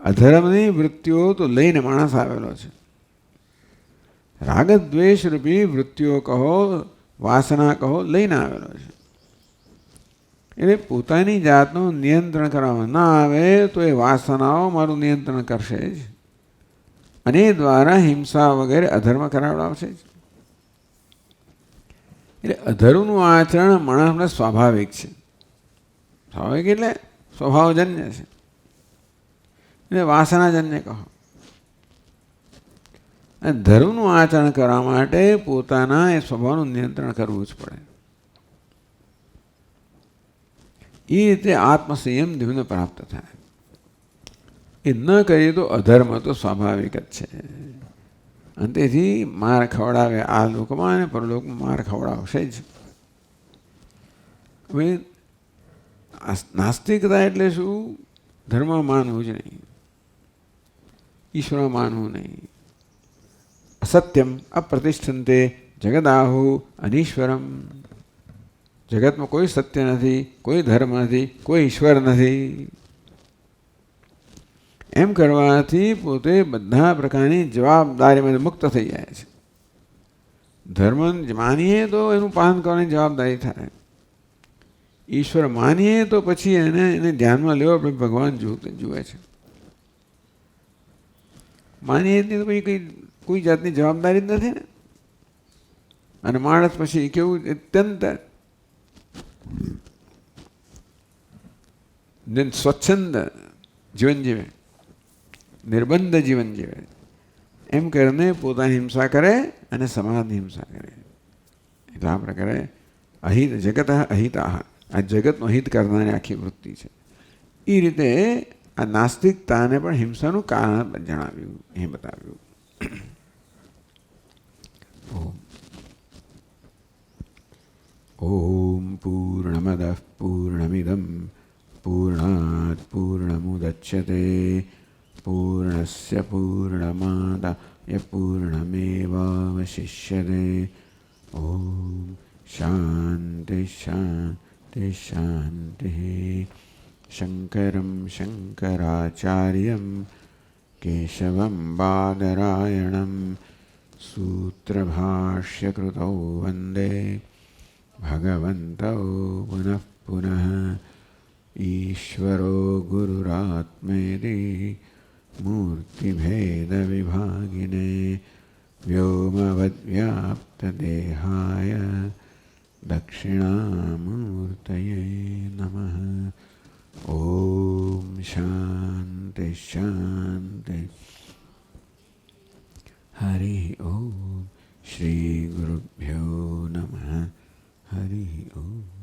અધર્મની વૃત્તિઓ તો લઈને માણસ આવેલો છે. રાગદ્વેષ રૂપી વૃત્તિઓ કહો, વાસના કહો, લઈને આવેલો છે. એટલે પોતાની જાતનું નિયંત્રણ કરવામાં ના આવે તો એ વાસનાઓ મારું નિયંત્રણ કરશે જ, અને એ દ્વારા હિંસા વગેરે અધર્મ કરાવડાવશે જ. એટલે અધર્મનું આચરણ માણસને સ્વાભાવિક છે. સ્વાભાવિક એટલે સ્વભાવજન્ય છે, એટલે વાસનાજન્ય કહો. અને ધર્મનું આચરણ કરવા માટે પોતાના એ સ્વભાવનું નિયંત્રણ કરવું જ પડે. એ રીતે આત્મસંયમ ધીમે પ્રાપ્ત થાય. એ ન કરીએ તો અધર્મ તો સ્વાભાવિક જ છે. અને તેથી માર ખવડાવે આ લોકમાં અને પરલોકમાં માર ખવડાવશે જ. હવે નાસ્તિકતા એટલે શું? ધર્મ માનવું જ નહીં, ઈશ્વર માનવું નહીં. અસત્યમ અપ્રતિષ્ઠંતે જગદાહુ અનીશ્વરમ. જગતમાં કોઈ સત્ય નથી, કોઈ ધર્મ નથી, કોઈ ઈશ્વર નથી. એમ કરવાથી પોતે બધા પ્રકારની જવાબદારીમાંથી મુક્ત થઈ જાય છે. ધર્મ માનીએ તો એનું પાલન કરવાની જવાબદારી થાય. ઈશ્વર માનીએ તો પછી એને ધ્યાનમાં લેવો આપણે ભગવાન જુએ છે. માનીએ તો પછી કોઈ જાતની જવાબદારી જ નથી ને. અને માણસ પછી કેવું અત્યંત સ્વચ્છંદ જીવન જીવે, નિર્બંધ જીવન જીવે. એમ કરીને પોતાની હિંસા કરે અને સમાજની હિંસા કરે. એટલે આ પ્રકારે અહિત જગત અહિતા, આ જગતનો હિત કરનારી આખી વૃત્તિ છે. એ રીતે આ નાસ્તિકતાને પણ હિંસાનું કારણ જણાવ્યું, એ બતાવ્યું. ઓમ પૂર્ણમદ પૂર્ણમિદમ પૂર્ણાત પૂર્ણમુદચ્યતે પૂર્ણસ્ય પૂર્ણમાદાય પૂર્ણમેવાવશિષ્યતે. ઓમ શાંતિ શાંતિ શાંતિ. શંકરમ શંકરાચાર્યમ કેશવમ બાદરાયણમ સૂત્રભાષ્યકૃતૌ વંદે ભગવन्तૌ પુનઃ પુનઃ. ईश्वरो गुरुरात्मेति मूर्तिभेदविभागिने व्योमवद्व्याप्तदेहाय दक्षिणामूर्तये नमः। ॐ शान्ति शान्ति। हरि ओम। श्री गुरुभ्यो नमः। हरि ओम।